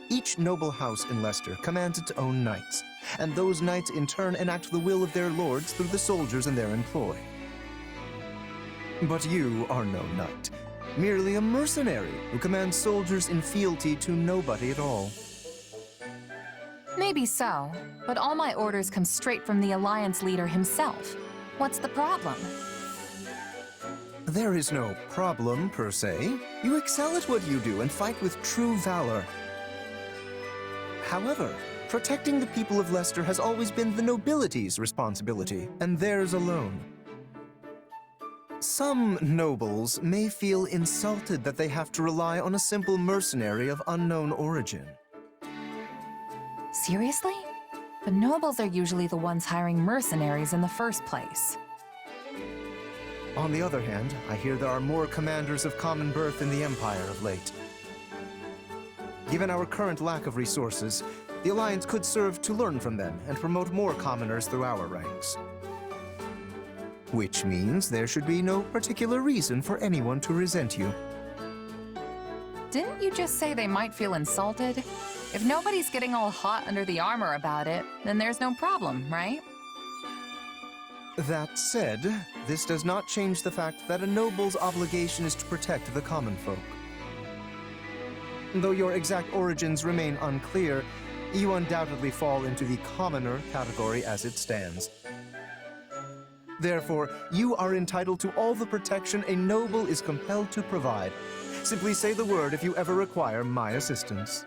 Each noble house in Leicester commands its own knights, and those knights in turn enact the will of their lords through the soldiers in their employ. But you are no knight, merely a mercenary who commands soldiers in fealty to nobody at all. Maybe so, but all my orders come straight from the Alliance leader himself. What's the problem? There is no problem, per se. You excel at what you do and fight with true valor. However, protecting the people of Leicester has always been the nobility's responsibility, and theirs alone. Some nobles may feel insulted that they have to rely on a simple mercenary of unknown origin. Seriously? The nobles are usually the ones hiring mercenaries in the first place. On the other hand, I hear there are more commanders of common birth in the Empire of late. Given our current lack of resources, the Alliance could serve to learn from them and promote more commoners through our ranks. Which means there should be no particular reason for anyone to resent you. Didn't you just say they might feel insulted? If nobody's getting all hot under the armor about it, then there's no problem, right? That said, this does not change the fact that a noble's obligation is to protect the common folk. Though your exact origins remain unclear, you undoubtedly fall into the commoner category as it stands. Therefore, you are entitled to all the protection a noble is compelled to provide. Simply say the word if you ever require my assistance.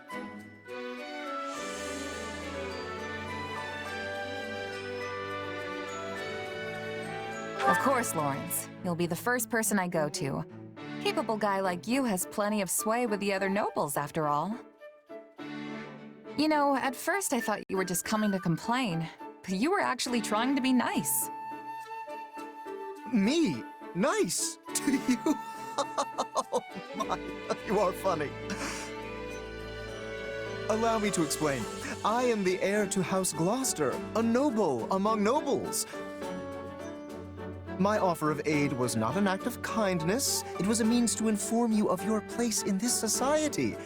Of course, Lawrence. You'll be the first person I go to. Capable guy like you has plenty of sway with the other nobles, after all. You know, at first I thought you were just coming to complain, but you were actually trying to be nice. Me? Nice? To you? Oh my, you are funny. Allow me to explain. I am the heir to House Gloucester, a noble among nobles. My offer of aid was not an act of kindness. It was a means to inform you of your place in this society.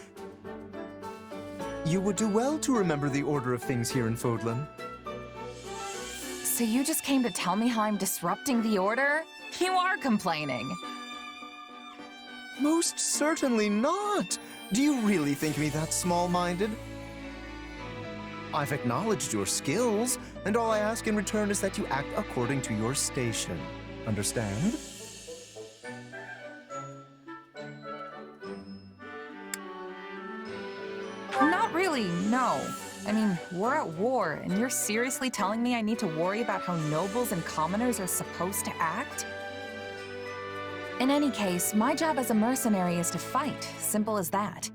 You would do well to remember the order of things here in Fodlan. So you just came to tell me how I'm disrupting the order? You are complaining. Most certainly not. Do you really think me that small-minded? I've acknowledged your skills, and all I ask in return is that you act according to your station. Understand? Not really, no. I mean, we're at war, and you're seriously telling me I need to worry about how nobles and commoners are supposed to act? In any case, my job as a mercenary is to fight, simple as that.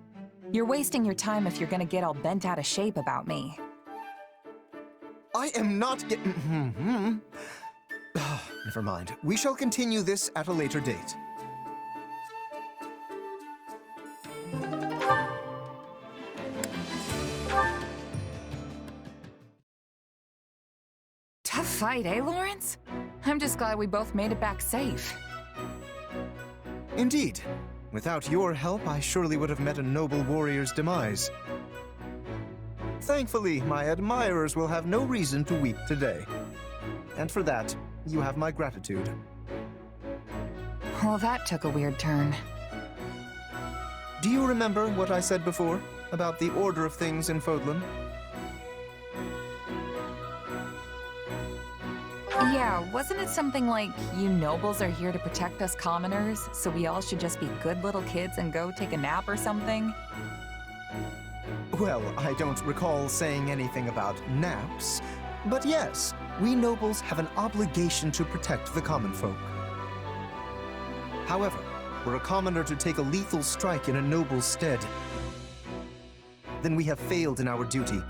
You're wasting your time if you're gonna get all bent out of shape about me. I am not getting... Never mind. We shall continue this at a later date. Tough fight, eh, Lawrence? I'm just glad we both made it back safe. Indeed. Without your help, I surely would have met a noble warrior's demise. Thankfully, my admirers will have no reason to weep today. And for that, you have my gratitude. Well, that took a weird turn. Do you remember what I said before about the order of things in Fodlan? Yeah, wasn't it something like, you nobles are here to protect us commoners, so we all should just be good little kids and go take a nap or something? Well, I don't recall saying anything about naps, but yes, we nobles have an obligation to protect the common folk. However, were a commoner to take a lethal strike in a noble's stead, then we have failed in our duty.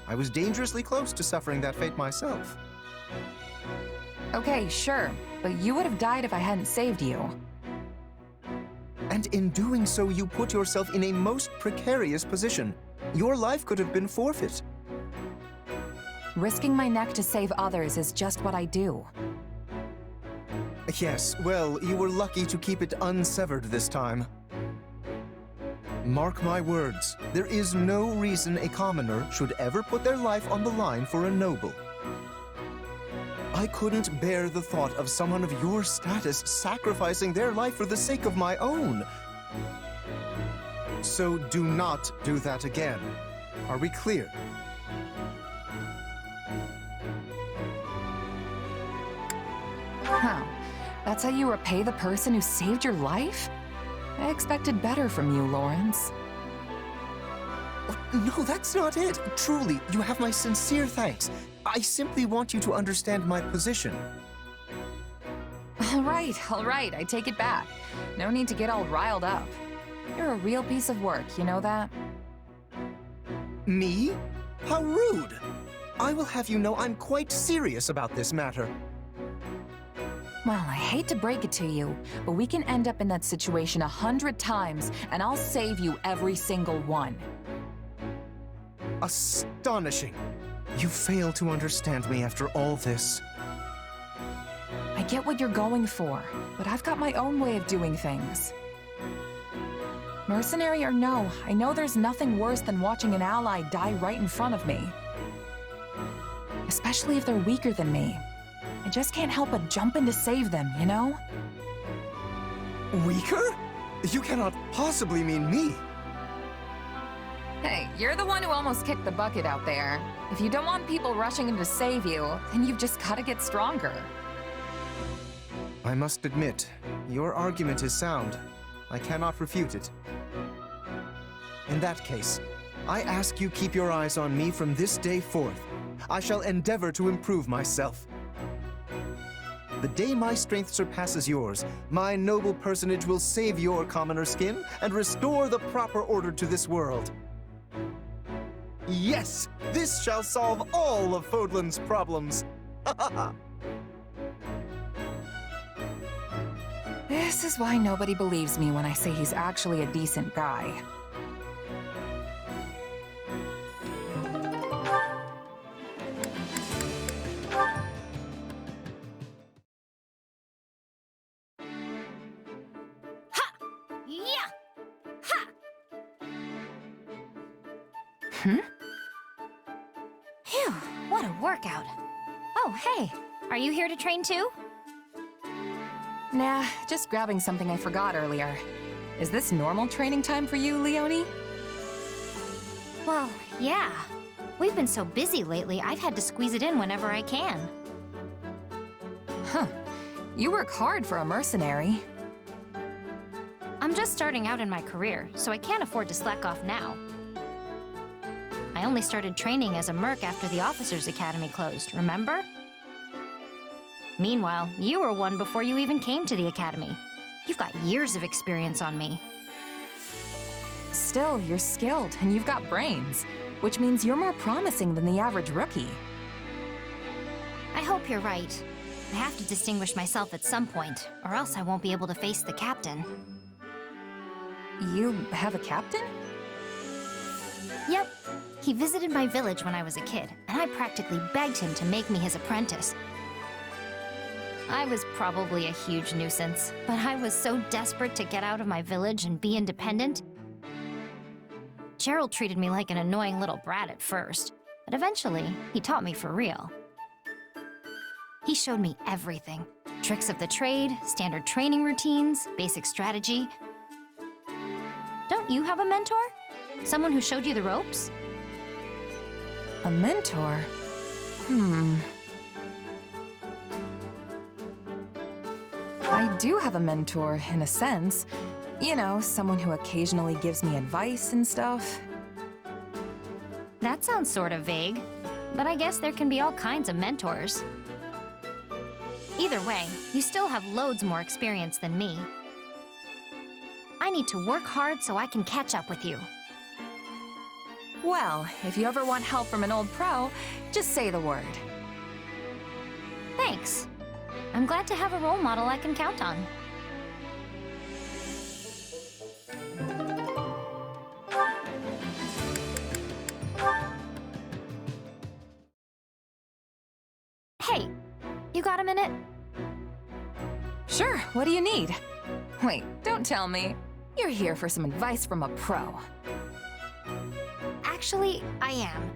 I was dangerously close to suffering that fate myself. Okay, sure, but you would have died if I hadn't saved you. And in doing so, you put yourself in a most precarious position. Your life could have been forfeit. Risking my neck to save others is just what I do. Yes, well, you were lucky to keep it unsevered this time. Mark my words, there is no reason a commoner should ever put their life on the line for a noble. I couldn't bear the thought of someone of your status sacrificing their life for the sake of my own. So do not do that again. Are we clear? Huh. That's how you repay the person who saved your life? I expected better from you, Lawrence. No, that's not it. Truly, you have my sincere thanks. I simply want you to understand my position. All right, I take it back. No need to get all riled up. You're a real piece of work, you know that? Me? How rude! I will have you know I'm quite serious about this matter. Well, I hate to break it to you, but we can end up in that situation 100 times, and I'll save you every single one. Astonishing. You fail to understand me after all this. I get what you're going for, but I've got my own way of doing things. Mercenary or no, I know there's nothing worse than watching an ally die right in front of me. Especially if they're weaker than me. I just can't help but jump in to save them, you know? Weaker? You cannot possibly mean me. Hey, you're the one who almost kicked the bucket out there. If you don't want people rushing in to save you, then you've just gotta get stronger. I must admit, your argument is sound. I cannot refute it. In that case, I ask you keep your eyes on me from this day forth. I shall endeavor to improve myself. The day my strength surpasses yours, my noble personage will save your commoner skin and restore the proper order to this world. Yes! This shall solve all of Fodlan's problems! This is why nobody believes me when I say he's actually a decent guy. Phew, what a workout. Oh, hey, are you here to train too? Nah, just grabbing something I forgot earlier. Is this normal training time for you, Leonie? Well, yeah. We've been so busy lately, I've had to squeeze it in whenever I can. Huh. You work hard for a mercenary. I'm just starting out in my career, so I can't afford to slack off now. I only started training as a merc after the Officers' Academy closed, remember? Meanwhile, you were one before you even came to the Academy. You've got years of experience on me. Still, you're skilled and you've got brains, which means you're more promising than the average rookie. I hope you're right. I have to distinguish myself at some point, or else I won't be able to face the captain. You have a captain? Yep. He visited my village when I was a kid, and I practically begged him to make me his apprentice. I was probably a huge nuisance, but I was so desperate to get out of my village and be independent. Gerald treated me like an annoying little brat at first, but eventually, he taught me for real. He showed me everything. Tricks of the trade, standard training routines, basic strategy. Don't you have a mentor? Someone who showed you the ropes? A mentor? I do have a mentor, in a sense. You know, someone who occasionally gives me advice and stuff. That sounds sort of vague, but I guess there can be all kinds of mentors. Either way, you still have loads more experience than me. I need to work hard so I can catch up with you. Well, if you ever want help from an old pro, just say the word. Thanks. I'm glad to have a role model I can count on. Hey, you got a minute? Sure, what do you need? Wait, don't tell me. You're here for some advice from a pro. Actually, I am.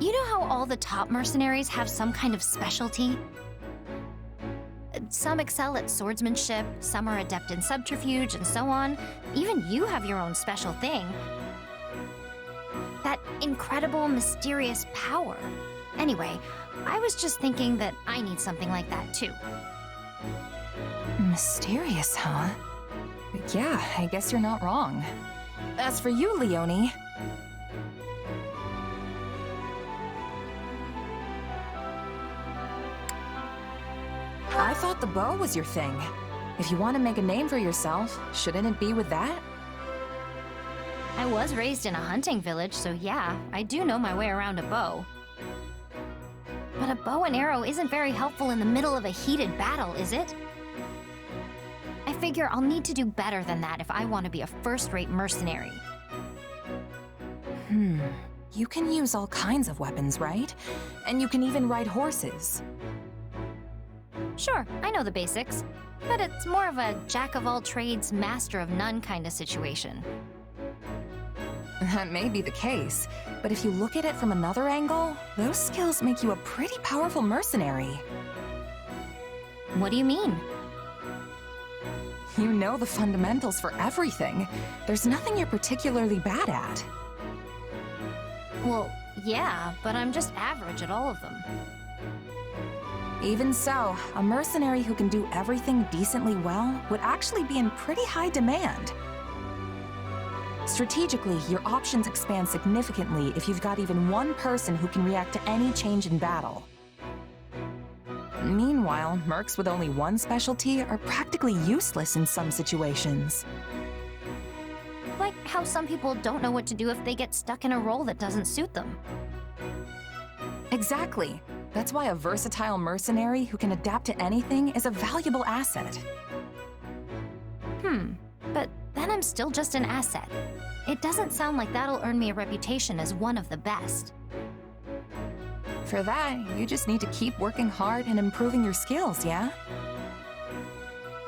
You know how all the top mercenaries have some kind of specialty? Some excel at swordsmanship, some are adept in subterfuge, and so on. Even you have your own special thing. That incredible, mysterious power. Anyway, I was just thinking that I need something like that too. Mysterious, huh? Yeah, I guess you're not wrong. As for you, Leonie... I thought the bow was your thing. If you want to make a name for yourself, shouldn't it be with that? I was raised in a hunting village, so yeah, I do know my way around a bow. But a bow and arrow isn't very helpful in the middle of a heated battle, is it? I figure I'll need to do better than that if I want to be a first-rate mercenary. You can use all kinds of weapons, right? And you can even ride horses. Sure, I know the basics, but it's more of a jack-of-all-trades, master-of-none kind of situation. That may be the case, but if you look at it from another angle, those skills make you a pretty powerful mercenary. What do you mean? You know the fundamentals for everything. There's nothing you're particularly bad at. Well, yeah, but I'm just average at all of them. Even so, a mercenary who can do everything decently well would actually be in pretty high demand. Strategically, your options expand significantly if you've got even one person who can react to any change in battle. Meanwhile, mercs with only one specialty are practically useless in some situations. Like how some people don't know what to do if they get stuck in a role that doesn't suit them. Exactly. That's why a versatile mercenary who can adapt to anything is a valuable asset. But then I'm still just an asset. It doesn't sound like that'll earn me a reputation as one of the best. For that, you just need to keep working hard and improving your skills, yeah?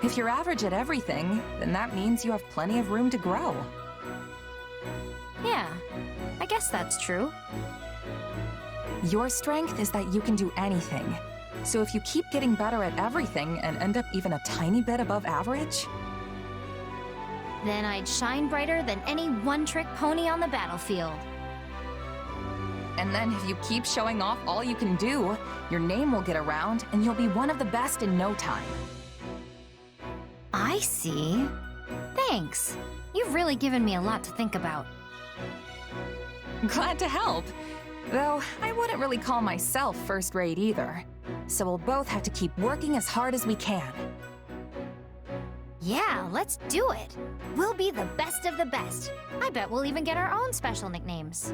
If you're average at everything, then that means you have plenty of room to grow. Yeah, I guess that's true. Your strength is that you can do anything. So if you keep getting better at everything and end up even a tiny bit above average... then I'd shine brighter than any one-trick pony on the battlefield. And then if you keep showing off all you can do, your name will get around and you'll be one of the best in no time. I see. Thanks. You've really given me a lot to think about. Glad to help. Though, I wouldn't really call myself first-rate either. So we'll both have to keep working as hard as we can. Yeah, let's do it. We'll be the best of the best. I bet we'll even get our own special nicknames.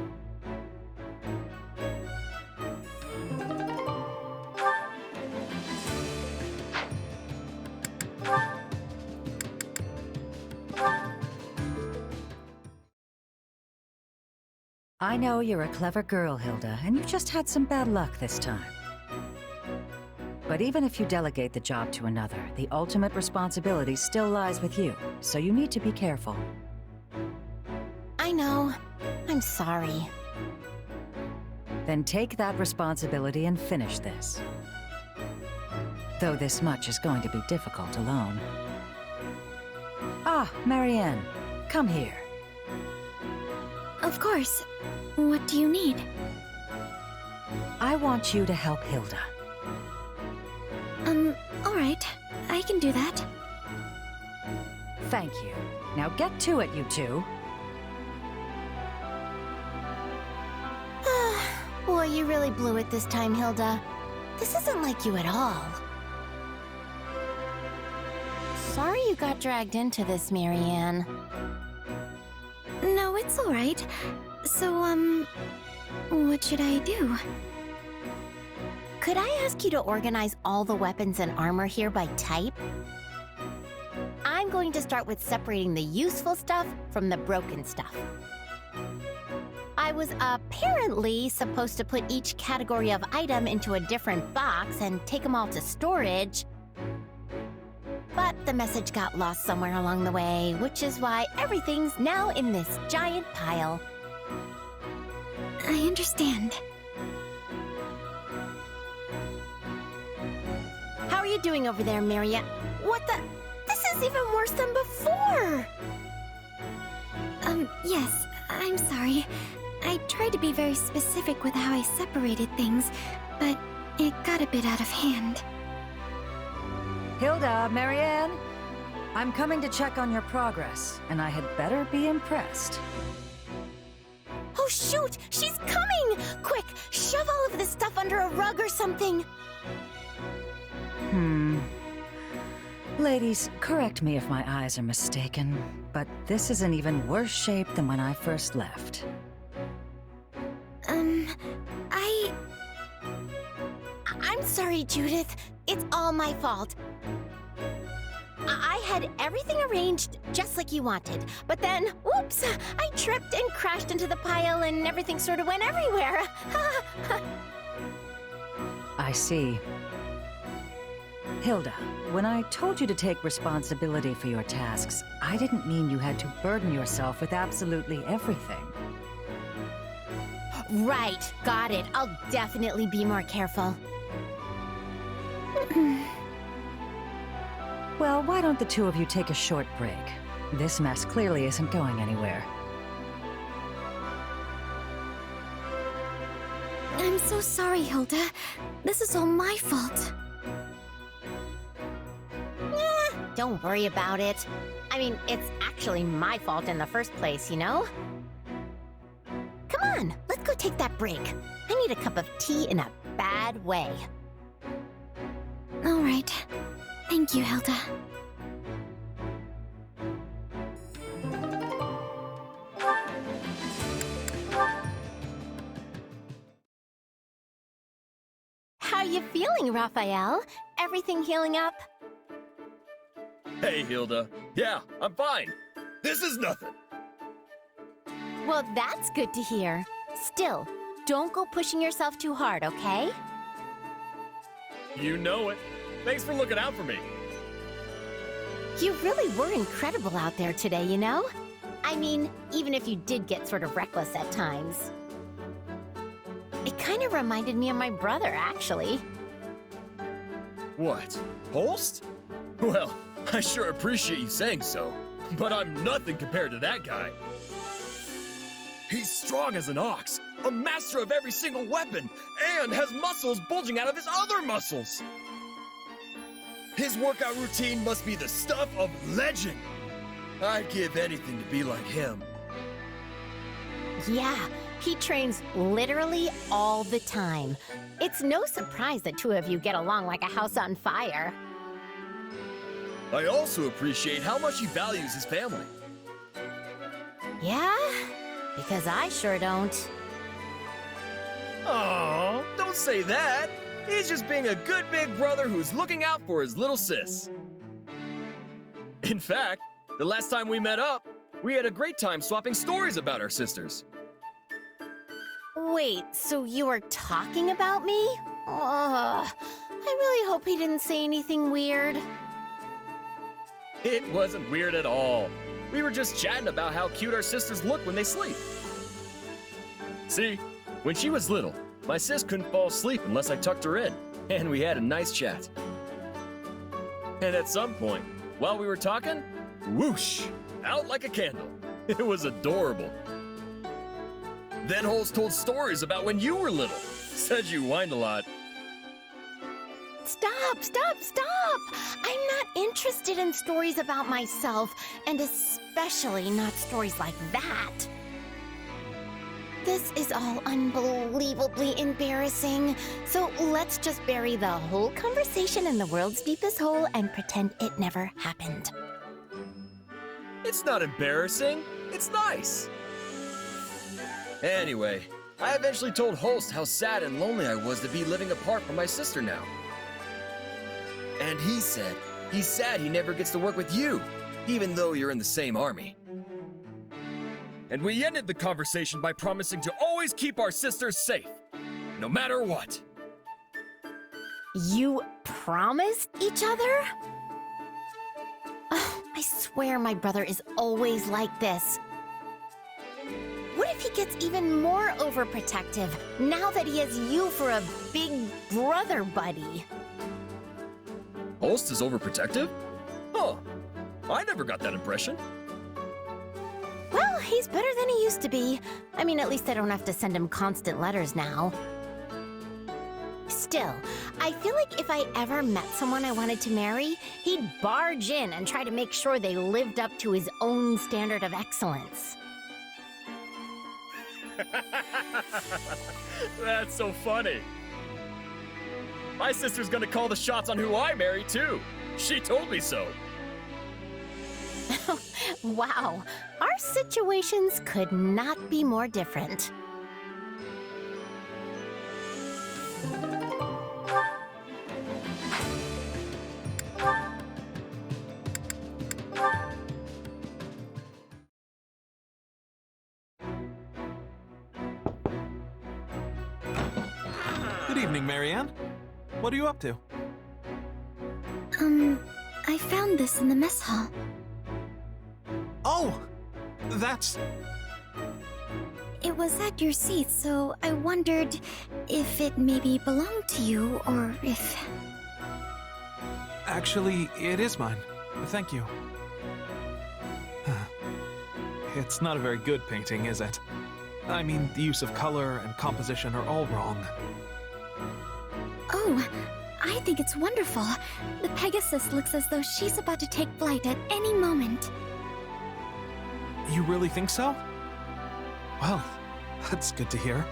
I know you're a clever girl, Hilda, and you just had some bad luck this time. But even if you delegate the job to another, the ultimate responsibility still lies with you, so you need to be careful. I know. I'm sorry. Then take that responsibility and finish this. Though this much is going to be difficult alone. Ah, Marianne, come here. Of course. What do you need? I want you to help Hilda. Alright. I can do that. Thank you. Now get to it, you two. Boy, you really blew it this time, Hilda. This isn't like you at all. Sorry you got dragged into this, Marianne. No, it's alright. So, what should I do? Could I ask you to organize all the weapons and armor here by type? I'm going to start with separating the useful stuff from the broken stuff. I was apparently supposed to put each category of item into a different box and take them all to storage. But the message got lost somewhere along the way, which is why everything's now in this giant pile. I understand. How are you doing over there, Maria? What the? This is even worse than before! Yes, I'm sorry. I tried to be very specific with how I separated things, but it got a bit out of hand. Hilda, Marianne, I'm coming to check on your progress, and I had better be impressed. Oh shoot! She's coming! Quick, shove all of this stuff under a rug or something! Ladies, correct me if my eyes are mistaken, but this is in even worse shape than when I first left. I'm sorry, Judith. It's all my fault. I had everything arranged just like you wanted, but then, whoops, I tripped and crashed into the pile and everything sort of went everywhere. I see. Hilda, when I told you to take responsibility for your tasks, I didn't mean you had to burden yourself with absolutely everything. Right, got it. I'll definitely be more careful. Well, why don't the two of you take a short break? This mess clearly isn't going anywhere. I'm so sorry, Hilda. This is all my fault. Don't worry about it. I mean, it's actually my fault in the first place, you know? Come on, let's go take that break. I need a cup of tea in a bad way. All right. Thank you, Hilda. How you feeling, Raphael? Everything healing up? Hey, Hilda. Yeah, I'm fine. This is nothing. Well, that's good to hear. Still, don't go pushing yourself too hard, okay? You know it. Thanks for looking out for me. You really were incredible out there today, you know? I mean, even if you did get sort of reckless at times. It kind of reminded me of my brother, actually. What? Holst? Well, I sure appreciate you saying so, but I'm nothing compared to that guy. He's strong as an ox, a master of every single weapon, and has muscles bulging out of his other muscles. His workout routine must be the stuff of legend. I'd give anything to be like him. Yeah, he trains literally all the time. It's no surprise the two of you get along like a house on fire. I also appreciate how much he values his family. Yeah? Because I sure don't. Aw, don't say that. He's just being a good big brother who's looking out for his little sis. In fact, the last time we met up, we had a great time swapping stories about our sisters. Wait, so you were talking about me? Ugh, I really hope he didn't say anything weird. It wasn't weird at all. We were just chatting about how cute our sisters look when they sleep. See, when she was little, my sis couldn't fall asleep unless I tucked her in, and we had a nice chat. And at some point, while we were talking, whoosh, out like a candle. It was adorable. Then Holst told stories about when you were little. Said you whined a lot. Stop, stop, stop! I'm not interested in stories about myself, and especially not stories like that. This is all unbelievably embarrassing, so let's just bury the whole conversation in the world's deepest hole and pretend it never happened. It's not embarrassing. It's nice. Anyway, I eventually told Holst how sad and lonely I was to be living apart from my sister now. And he said he's sad he never gets to work with you, even though you're in the same army. And we ended the conversation by promising to always keep our sisters safe, no matter what. You promised each other? Oh, I swear my brother is always like this. What if he gets even more overprotective now that he has you for a big brother buddy? Holst is overprotective? Huh. I never got that impression. Well, he's better than he used to be. I mean, at least I don't have to send him constant letters now. Still, I feel like if I ever met someone I wanted to marry, he'd barge in and try to make sure they lived up to his own standard of excellence. That's so funny. My sister's gonna call the shots on who I marry, too. She told me so. Wow, our situations could not be more different. Good evening, Marianne. What are you up to? I found this in the mess hall. Oh! That's... It was at your seat, so I wondered if it maybe belonged to you, or if... Actually, it is mine. Thank you. It's not a very good painting, is it? I mean, the use of color and composition are all wrong. Oh, I think it's wonderful. The Pegasus looks as though she's about to take flight at any moment. You really think so? Well, that's good to hear.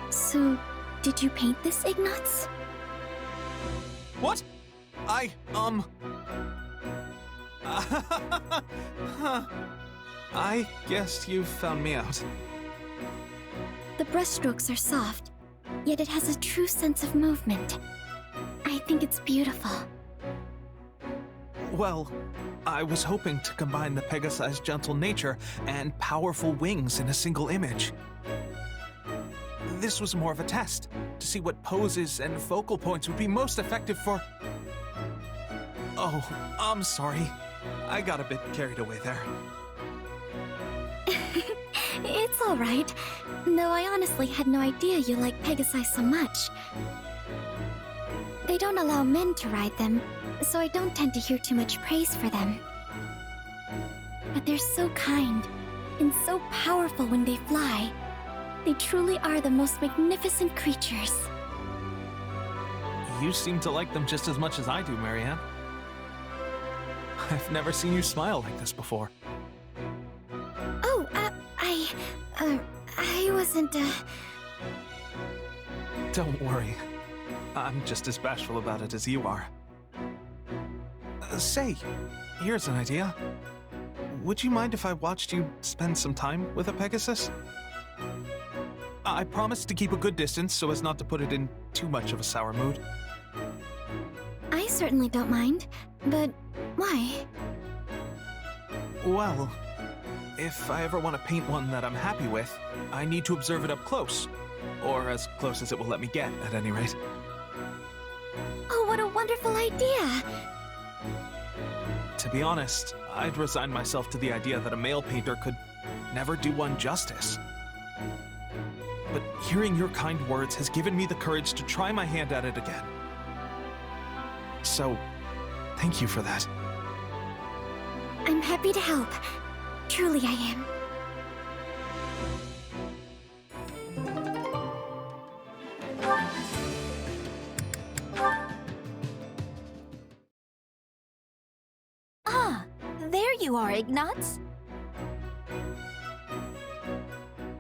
So, did you paint this, Ignatz? What? I guess you've found me out. The brushstrokes are soft, yet it has a true sense of movement. I think it's beautiful. Well, I was hoping to combine the Pegasi's gentle nature and powerful wings in a single image. This was more of a test, to see what poses and focal points would be most effective for... Oh, I'm sorry. I got a bit carried away there. It's all right, though I honestly had no idea you like Pegasi so much. They don't allow men to ride them, so I don't tend to hear too much praise for them. But they're so kind, and so powerful when they fly. They truly are the most magnificent creatures. You seem to like them just as much as I do, Marianne. I've never seen you smile like this before. Oh, I wasn't, Don't worry. I'm just as bashful about it as you are. Say, here's an idea. Would you mind if I watched you spend some time with a Pegasus? I promise to keep a good distance so as not to put it in too much of a sour mood. I certainly don't mind, but why? Well, if I ever want to paint one that I'm happy with, I need to observe it up close. Or as close as it will let me get, at any rate. Oh, what a wonderful idea! To be honest, I'd resigned myself to the idea that a male painter could never do one justice. But hearing your kind words has given me the courage to try my hand at it again. So, thank you for that. I'm happy to help. Truly I am. Ah, there you are, Ignatz.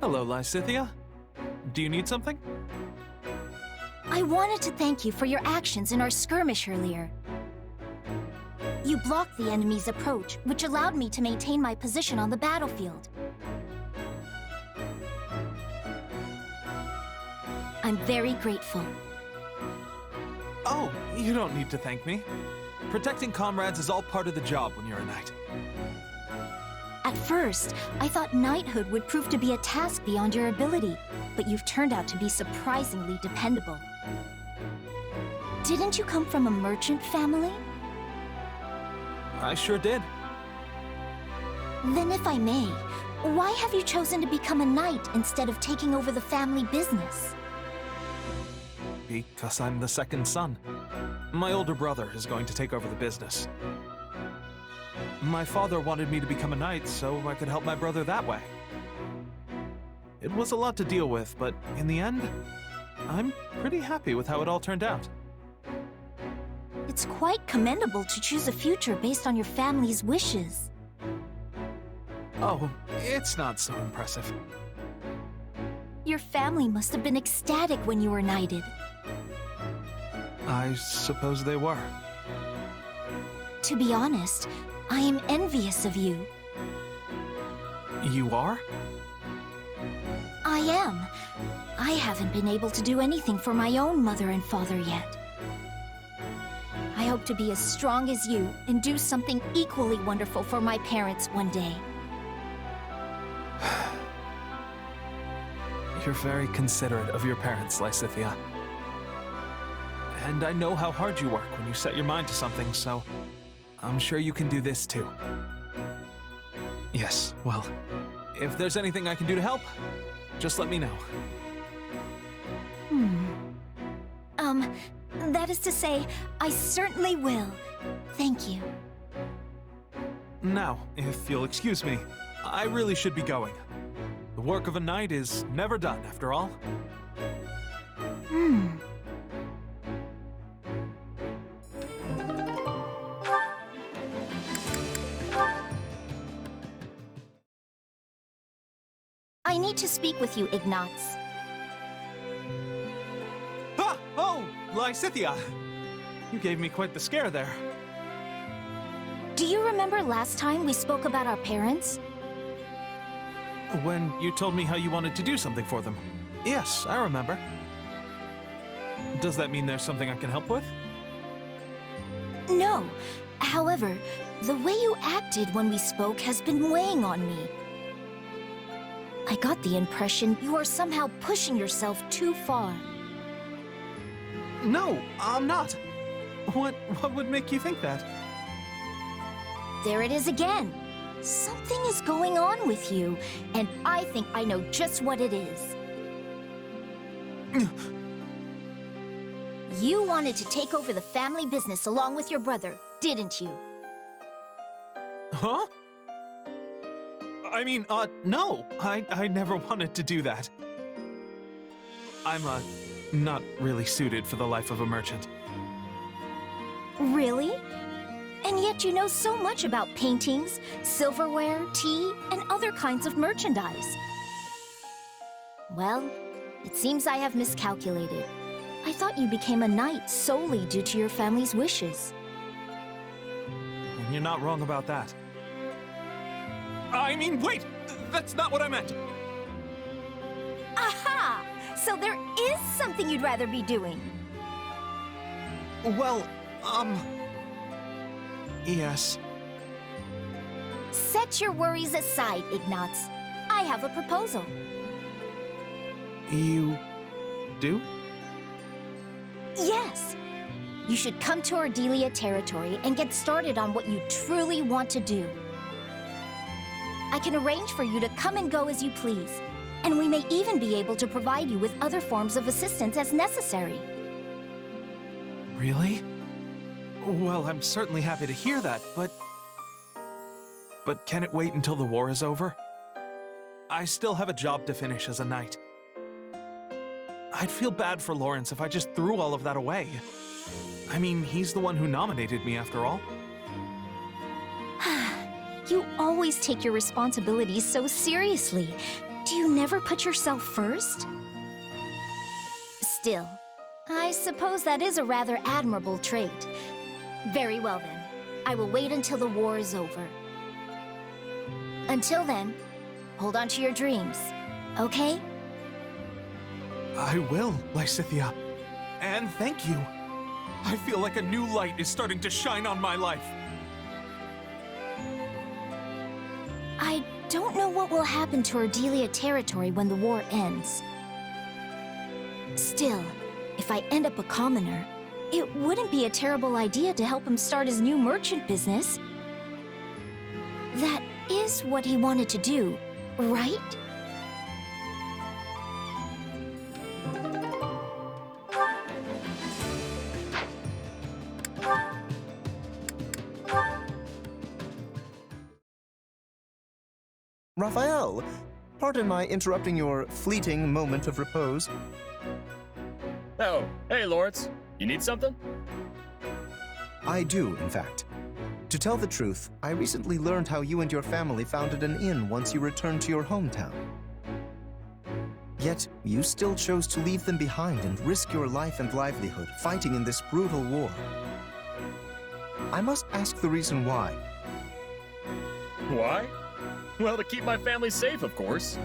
Hello, Lysithia. Do you need something? I wanted to thank you for your actions in our skirmish earlier. You blocked the enemy's approach, which allowed me to maintain my position on the battlefield. I'm very grateful. Oh, you don't need to thank me. Protecting comrades is all part of the job when you're a knight. At first, I thought knighthood would prove to be a task beyond your ability, but you've turned out to be surprisingly dependable. Didn't you come from a merchant family? I sure did. Then if I may, why have you chosen to become a knight instead of taking over the family business? Because I'm the second son. My older brother is going to take over the business. My father wanted me to become a knight so I could help my brother that way. It was a lot to deal with, but in the end, I'm pretty happy with how it all turned out. It's quite commendable to choose a future based on your family's wishes. Oh, it's not so impressive. Your family must have been ecstatic when you were knighted. I suppose they were. To be honest, I am envious of you. You are? I am. I haven't been able to do anything for my own mother and father yet. I hope to be as strong as you and do something equally wonderful for my parents one day. You're very considerate of your parents, Lysithia. And I know how hard you work when you set your mind to something, so I'm sure you can do this too. Yes, well, if there's anything I can do to help, just let me know. That is to say, I certainly will. Thank you. Now, if you'll excuse me, I really should be going. The work of a knight is never done, after all. I need to speak with you, Ignatz. Ah! Oh, Lysithia! You gave me quite the scare there. Do you remember last time we spoke about our parents? When you told me how you wanted to do something for them. Yes, I remember. Does that mean there's something I can help with? No. However, the way you acted when we spoke has been weighing on me. I got the impression you are somehow pushing yourself too far. No, I'm not. What would make you think that? There it is again. Something is going on with you, and I think I know just what it is. You wanted to take over the family business along with your brother, didn't you? Huh? I mean, no. I never wanted to do that. I'm, not really suited for the life of a merchant. Really? And yet you know so much about paintings, silverware, tea, and other kinds of merchandise. Well, it seems I have miscalculated. I thought you became a knight solely due to your family's wishes. And you're not wrong about that. I mean, wait! That's not what I meant! Aha! So there is something you'd rather be doing. Well, yes. Set your worries aside, Ignatz. I have a proposal. You do? Yes. You should come to Ardelia territory and get started on what you truly want to do. I can arrange for you to come and go as you please, and we may even be able to provide you with other forms of assistance as necessary. Really? Well, I'm certainly happy to hear that, but can it wait until the war is over? I still have a job to finish as a knight. I'd feel bad for Lawrence if I just threw all of that away. I mean, he's the one who nominated me after all. You always take your responsibilities so seriously. Do you never put yourself first? Still, I suppose that is a rather admirable trait. Very well then. I will wait until the war is over. Until then, hold on to your dreams, okay? I will, Lysithea. And thank you. I feel like a new light is starting to shine on my life. I don't know what will happen to Ardelia territory when the war ends. Still, if I end up a commoner, it wouldn't be a terrible idea to help him start his new merchant business. That is what he wanted to do, right? Raphael, pardon my interrupting your fleeting moment of repose. Oh, hey Lawrence. You need something? I do, in fact. To tell the truth, I recently learned how you and your family founded an inn once you returned to your hometown. Yet, you still chose to leave them behind and risk your life and livelihood fighting in this brutal war. I must ask the reason why. Why? Well, to keep my family safe, of course.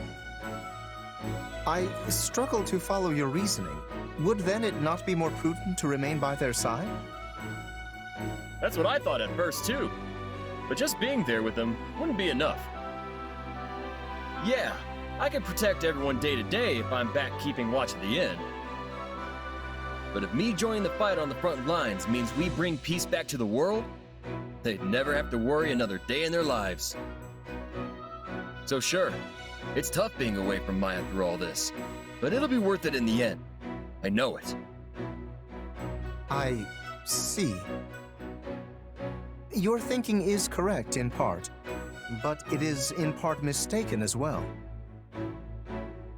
I struggle to follow your reasoning. Would then it not be more prudent to remain by their side? That's what I thought at first, too. But just being there with them wouldn't be enough. Yeah, I can protect everyone day to day if I'm back keeping watch at the inn. But if me joining the fight on the front lines means we bring peace back to the world, they'd never have to worry another day in their lives. So sure, it's tough being away from Maya through all this, but it'll be worth it in the end. I know it. I see. Your thinking is correct in part, but it is in part mistaken as well.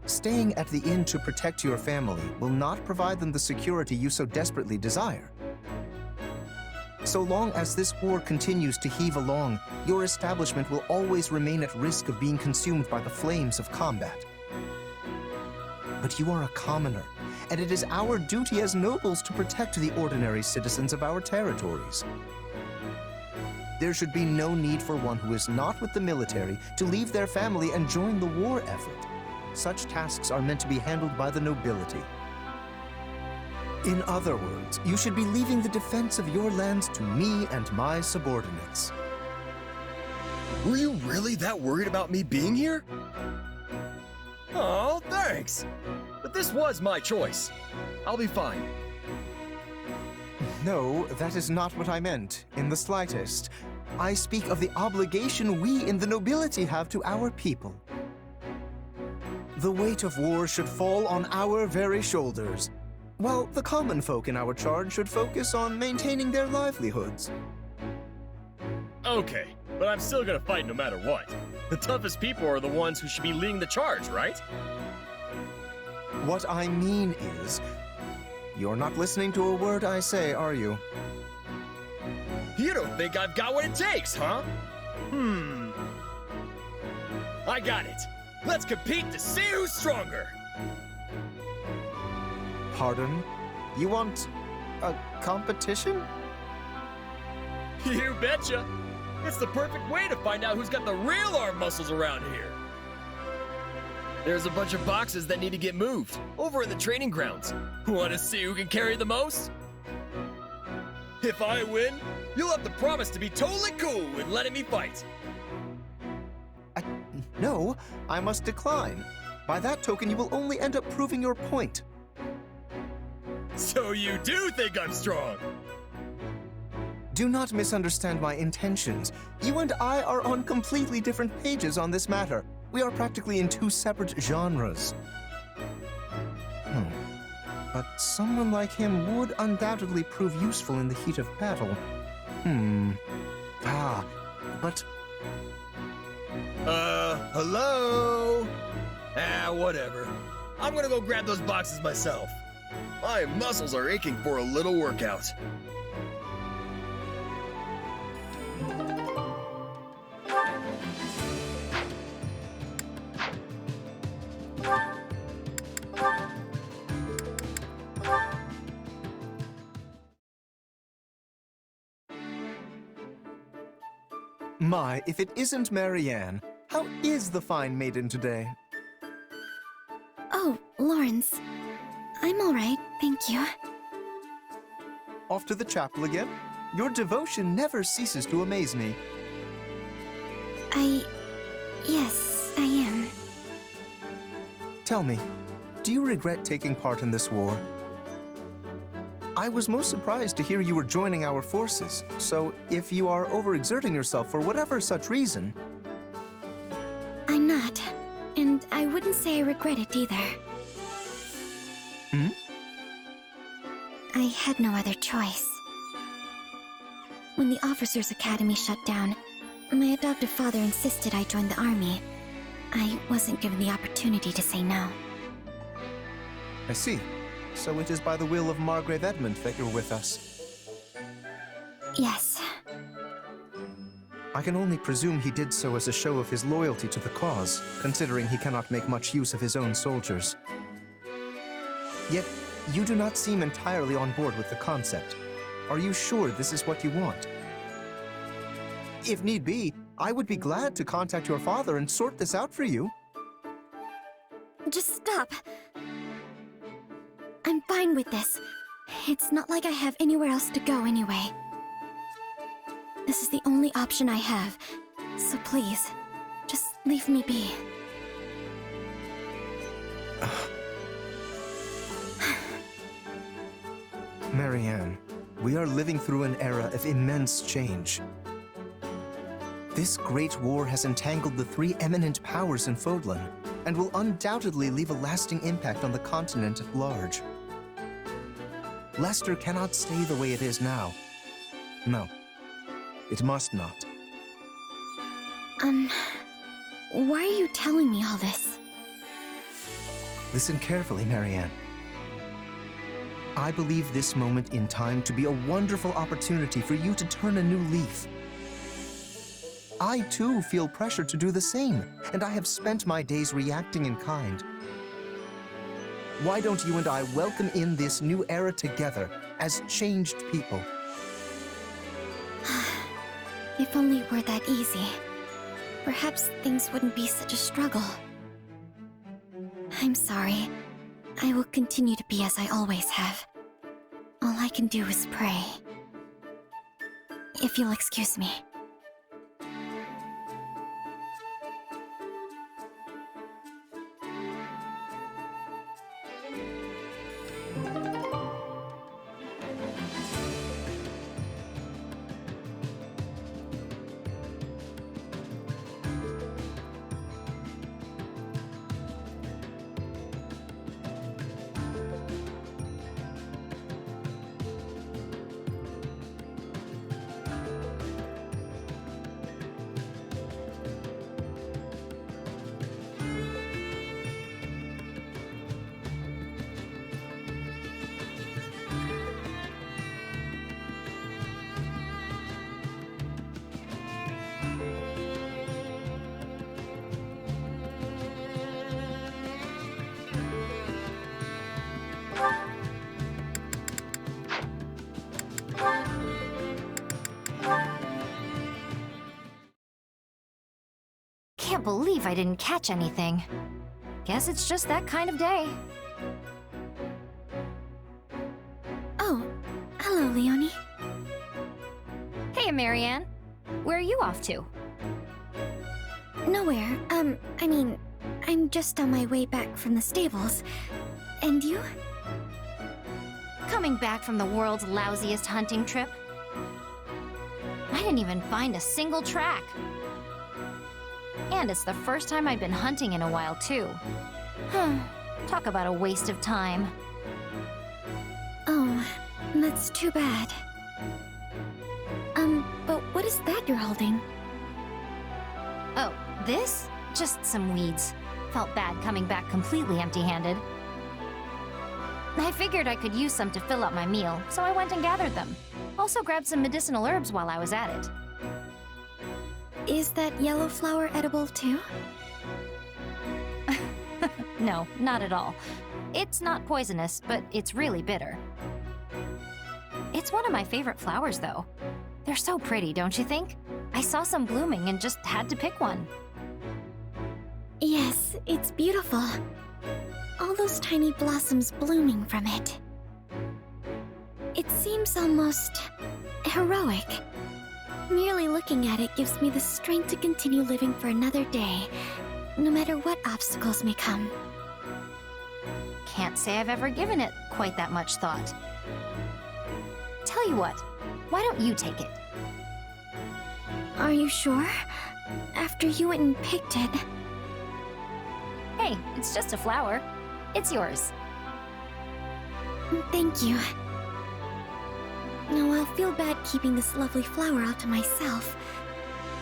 Staying at the inn to protect your family will not provide them the security you so desperately desire. So long as this war continues to heave along, your establishment will always remain at risk of being consumed by the flames of combat. But you are a commoner, and it is our duty as nobles to protect the ordinary citizens of our territories. There should be no need for one who is not with the military to leave their family and join the war effort. Such tasks are meant to be handled by the nobility. In other words, you should be leaving the defense of your lands to me and my subordinates. Were you really that worried about me being here? Oh, thanks. But this was my choice. I'll be fine. No, that is not what I meant, in the slightest. I speak of the obligation we in the nobility have to our people. The weight of war should fall on our very shoulders, while the common folk in our charge should focus on maintaining their livelihoods. Okay, but I'm still gonna fight no matter what. The toughest people are the ones who should be leading the charge, right? What I mean is, you're not listening to a word I say, are you? You don't think I've got what it takes, huh? I got it. Let's compete to see who's stronger. Pardon? You want a competition? You betcha. It's the perfect way to find out who's got the real arm muscles around here. There's a bunch of boxes that need to get moved over in the training grounds. Want to see who can carry the most? If I win, you'll have to promise to be totally cool with letting me fight. No, I must decline. By that token, you will only end up proving your point. So you do think I'm strong? Do not misunderstand my intentions. You and I are on completely different pages on this matter. We are practically in two separate genres. But someone like him would undoubtedly prove useful in the heat of battle. But... hello? Whatever. I'm gonna go grab those boxes myself. My muscles are aching for a little workout. My, if it isn't Marianne, how is the fine maiden today? Oh, Lawrence. I'm alright, thank you. Off to the chapel again? Your devotion never ceases to amaze me. Yes, I am. Tell me, do you regret taking part in this war? I was most surprised to hear you were joining our forces, so if you are overexerting yourself for whatever such reason... I'm not, and I wouldn't say I regret it either. Hmm? I had no other choice. When the Officers' Academy shut down, my adoptive father insisted I join the army. I wasn't given the opportunity to say no. I see. So it is by the will of Margrave Edmund that you're with us. Yes. I can only presume he did so as a show of his loyalty to the cause, considering he cannot make much use of his own soldiers. Yet, you do not seem entirely on board with the concept. Are you sure this is what you want? If need be, I would be glad to contact your father and sort this out for you. Just stop. I'm fine with this. It's not like I have anywhere else to go anyway. This is the only option I have, so please, just leave me be. Marianne, we are living through an era of immense change. This great war has entangled the three eminent powers in Fodlan, and will undoubtedly leave a lasting impact on the continent at large. Leicester cannot stay the way it is now. No, it must not. Why are you telling me all this? Listen carefully, Marianne. I believe this moment in time to be a wonderful opportunity for you to turn a new leaf. I too feel pressure to do the same, and I have spent my days reacting in kind. Why don't you and I welcome in this new era together as changed people? If only it were that easy. Perhaps things wouldn't be such a struggle. I'm sorry. I will continue to be as I always have. All I can do is pray. If you'll excuse me. Can't believe I didn't catch anything. Guess it's just that kind of day. Oh, hello, Leonie. Hey, Marianne. Where are you off to? Nowhere. I mean, I'm just on my way back from the stables. And you? Coming back from the world's lousiest hunting trip. I didn't even find a single track. And it's the first time I've been hunting in a while, too. Talk about a waste of time. Oh, that's too bad. But what is that you're holding? Oh, this? Just some weeds. Felt bad coming back completely empty-handed. I figured I could use some to fill up my meal, so I went and gathered them. Also grabbed some medicinal herbs while I was at it. Is that yellow flower edible too? No, not at all. It's not poisonous, but it's really bitter. It's one of my favorite flowers, though. They're so pretty, don't you think? I saw some blooming and just had to pick one. Yes, it's beautiful. all those tiny blossoms blooming from it. It seems almost heroic. Merely looking at it gives me the strength to continue living for another day, no matter what obstacles may come. Can't say I've ever given it quite that much thought. Tell you what, why don't you take it? Are you sure? After you went and picked it. Hey, it's just a flower. It's yours. Thank you. No, I'll feel bad keeping this lovely flower all to myself.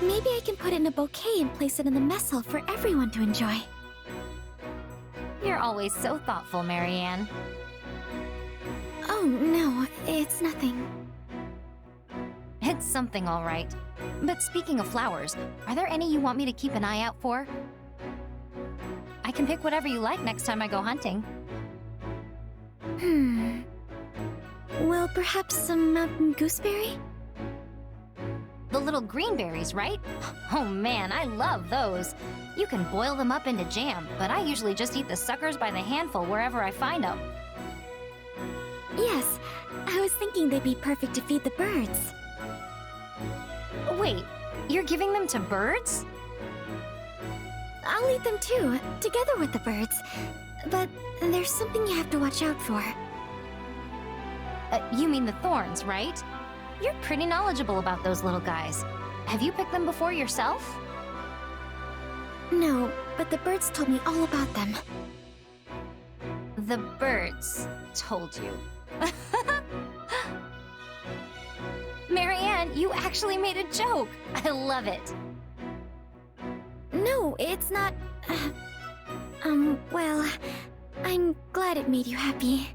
Maybe I can put it in a bouquet and place it in the mess hall for everyone to enjoy. You're always so thoughtful, Marianne. Oh, no, it's nothing. It's something, all right. But speaking of flowers, are there any you want me to keep an eye out for? I can pick whatever you like next time I go hunting. Well, perhaps some mountain gooseberry? The little green berries, right? Oh man, I love those. You can boil them up into jam, but I usually just eat the suckers by the handful wherever I find them. Yes, I was thinking they'd be perfect to feed the birds. Wait, you're giving them to birds? I'll eat them too, together with the birds. But there's something you have to watch out for. You mean the thorns, right? You're pretty knowledgeable about those little guys. Have you picked them before yourself? No, but the birds told me all about them. The birds told you. Marianne, you actually made a joke. I love it. No, it's not... well, I'm glad it made you happy.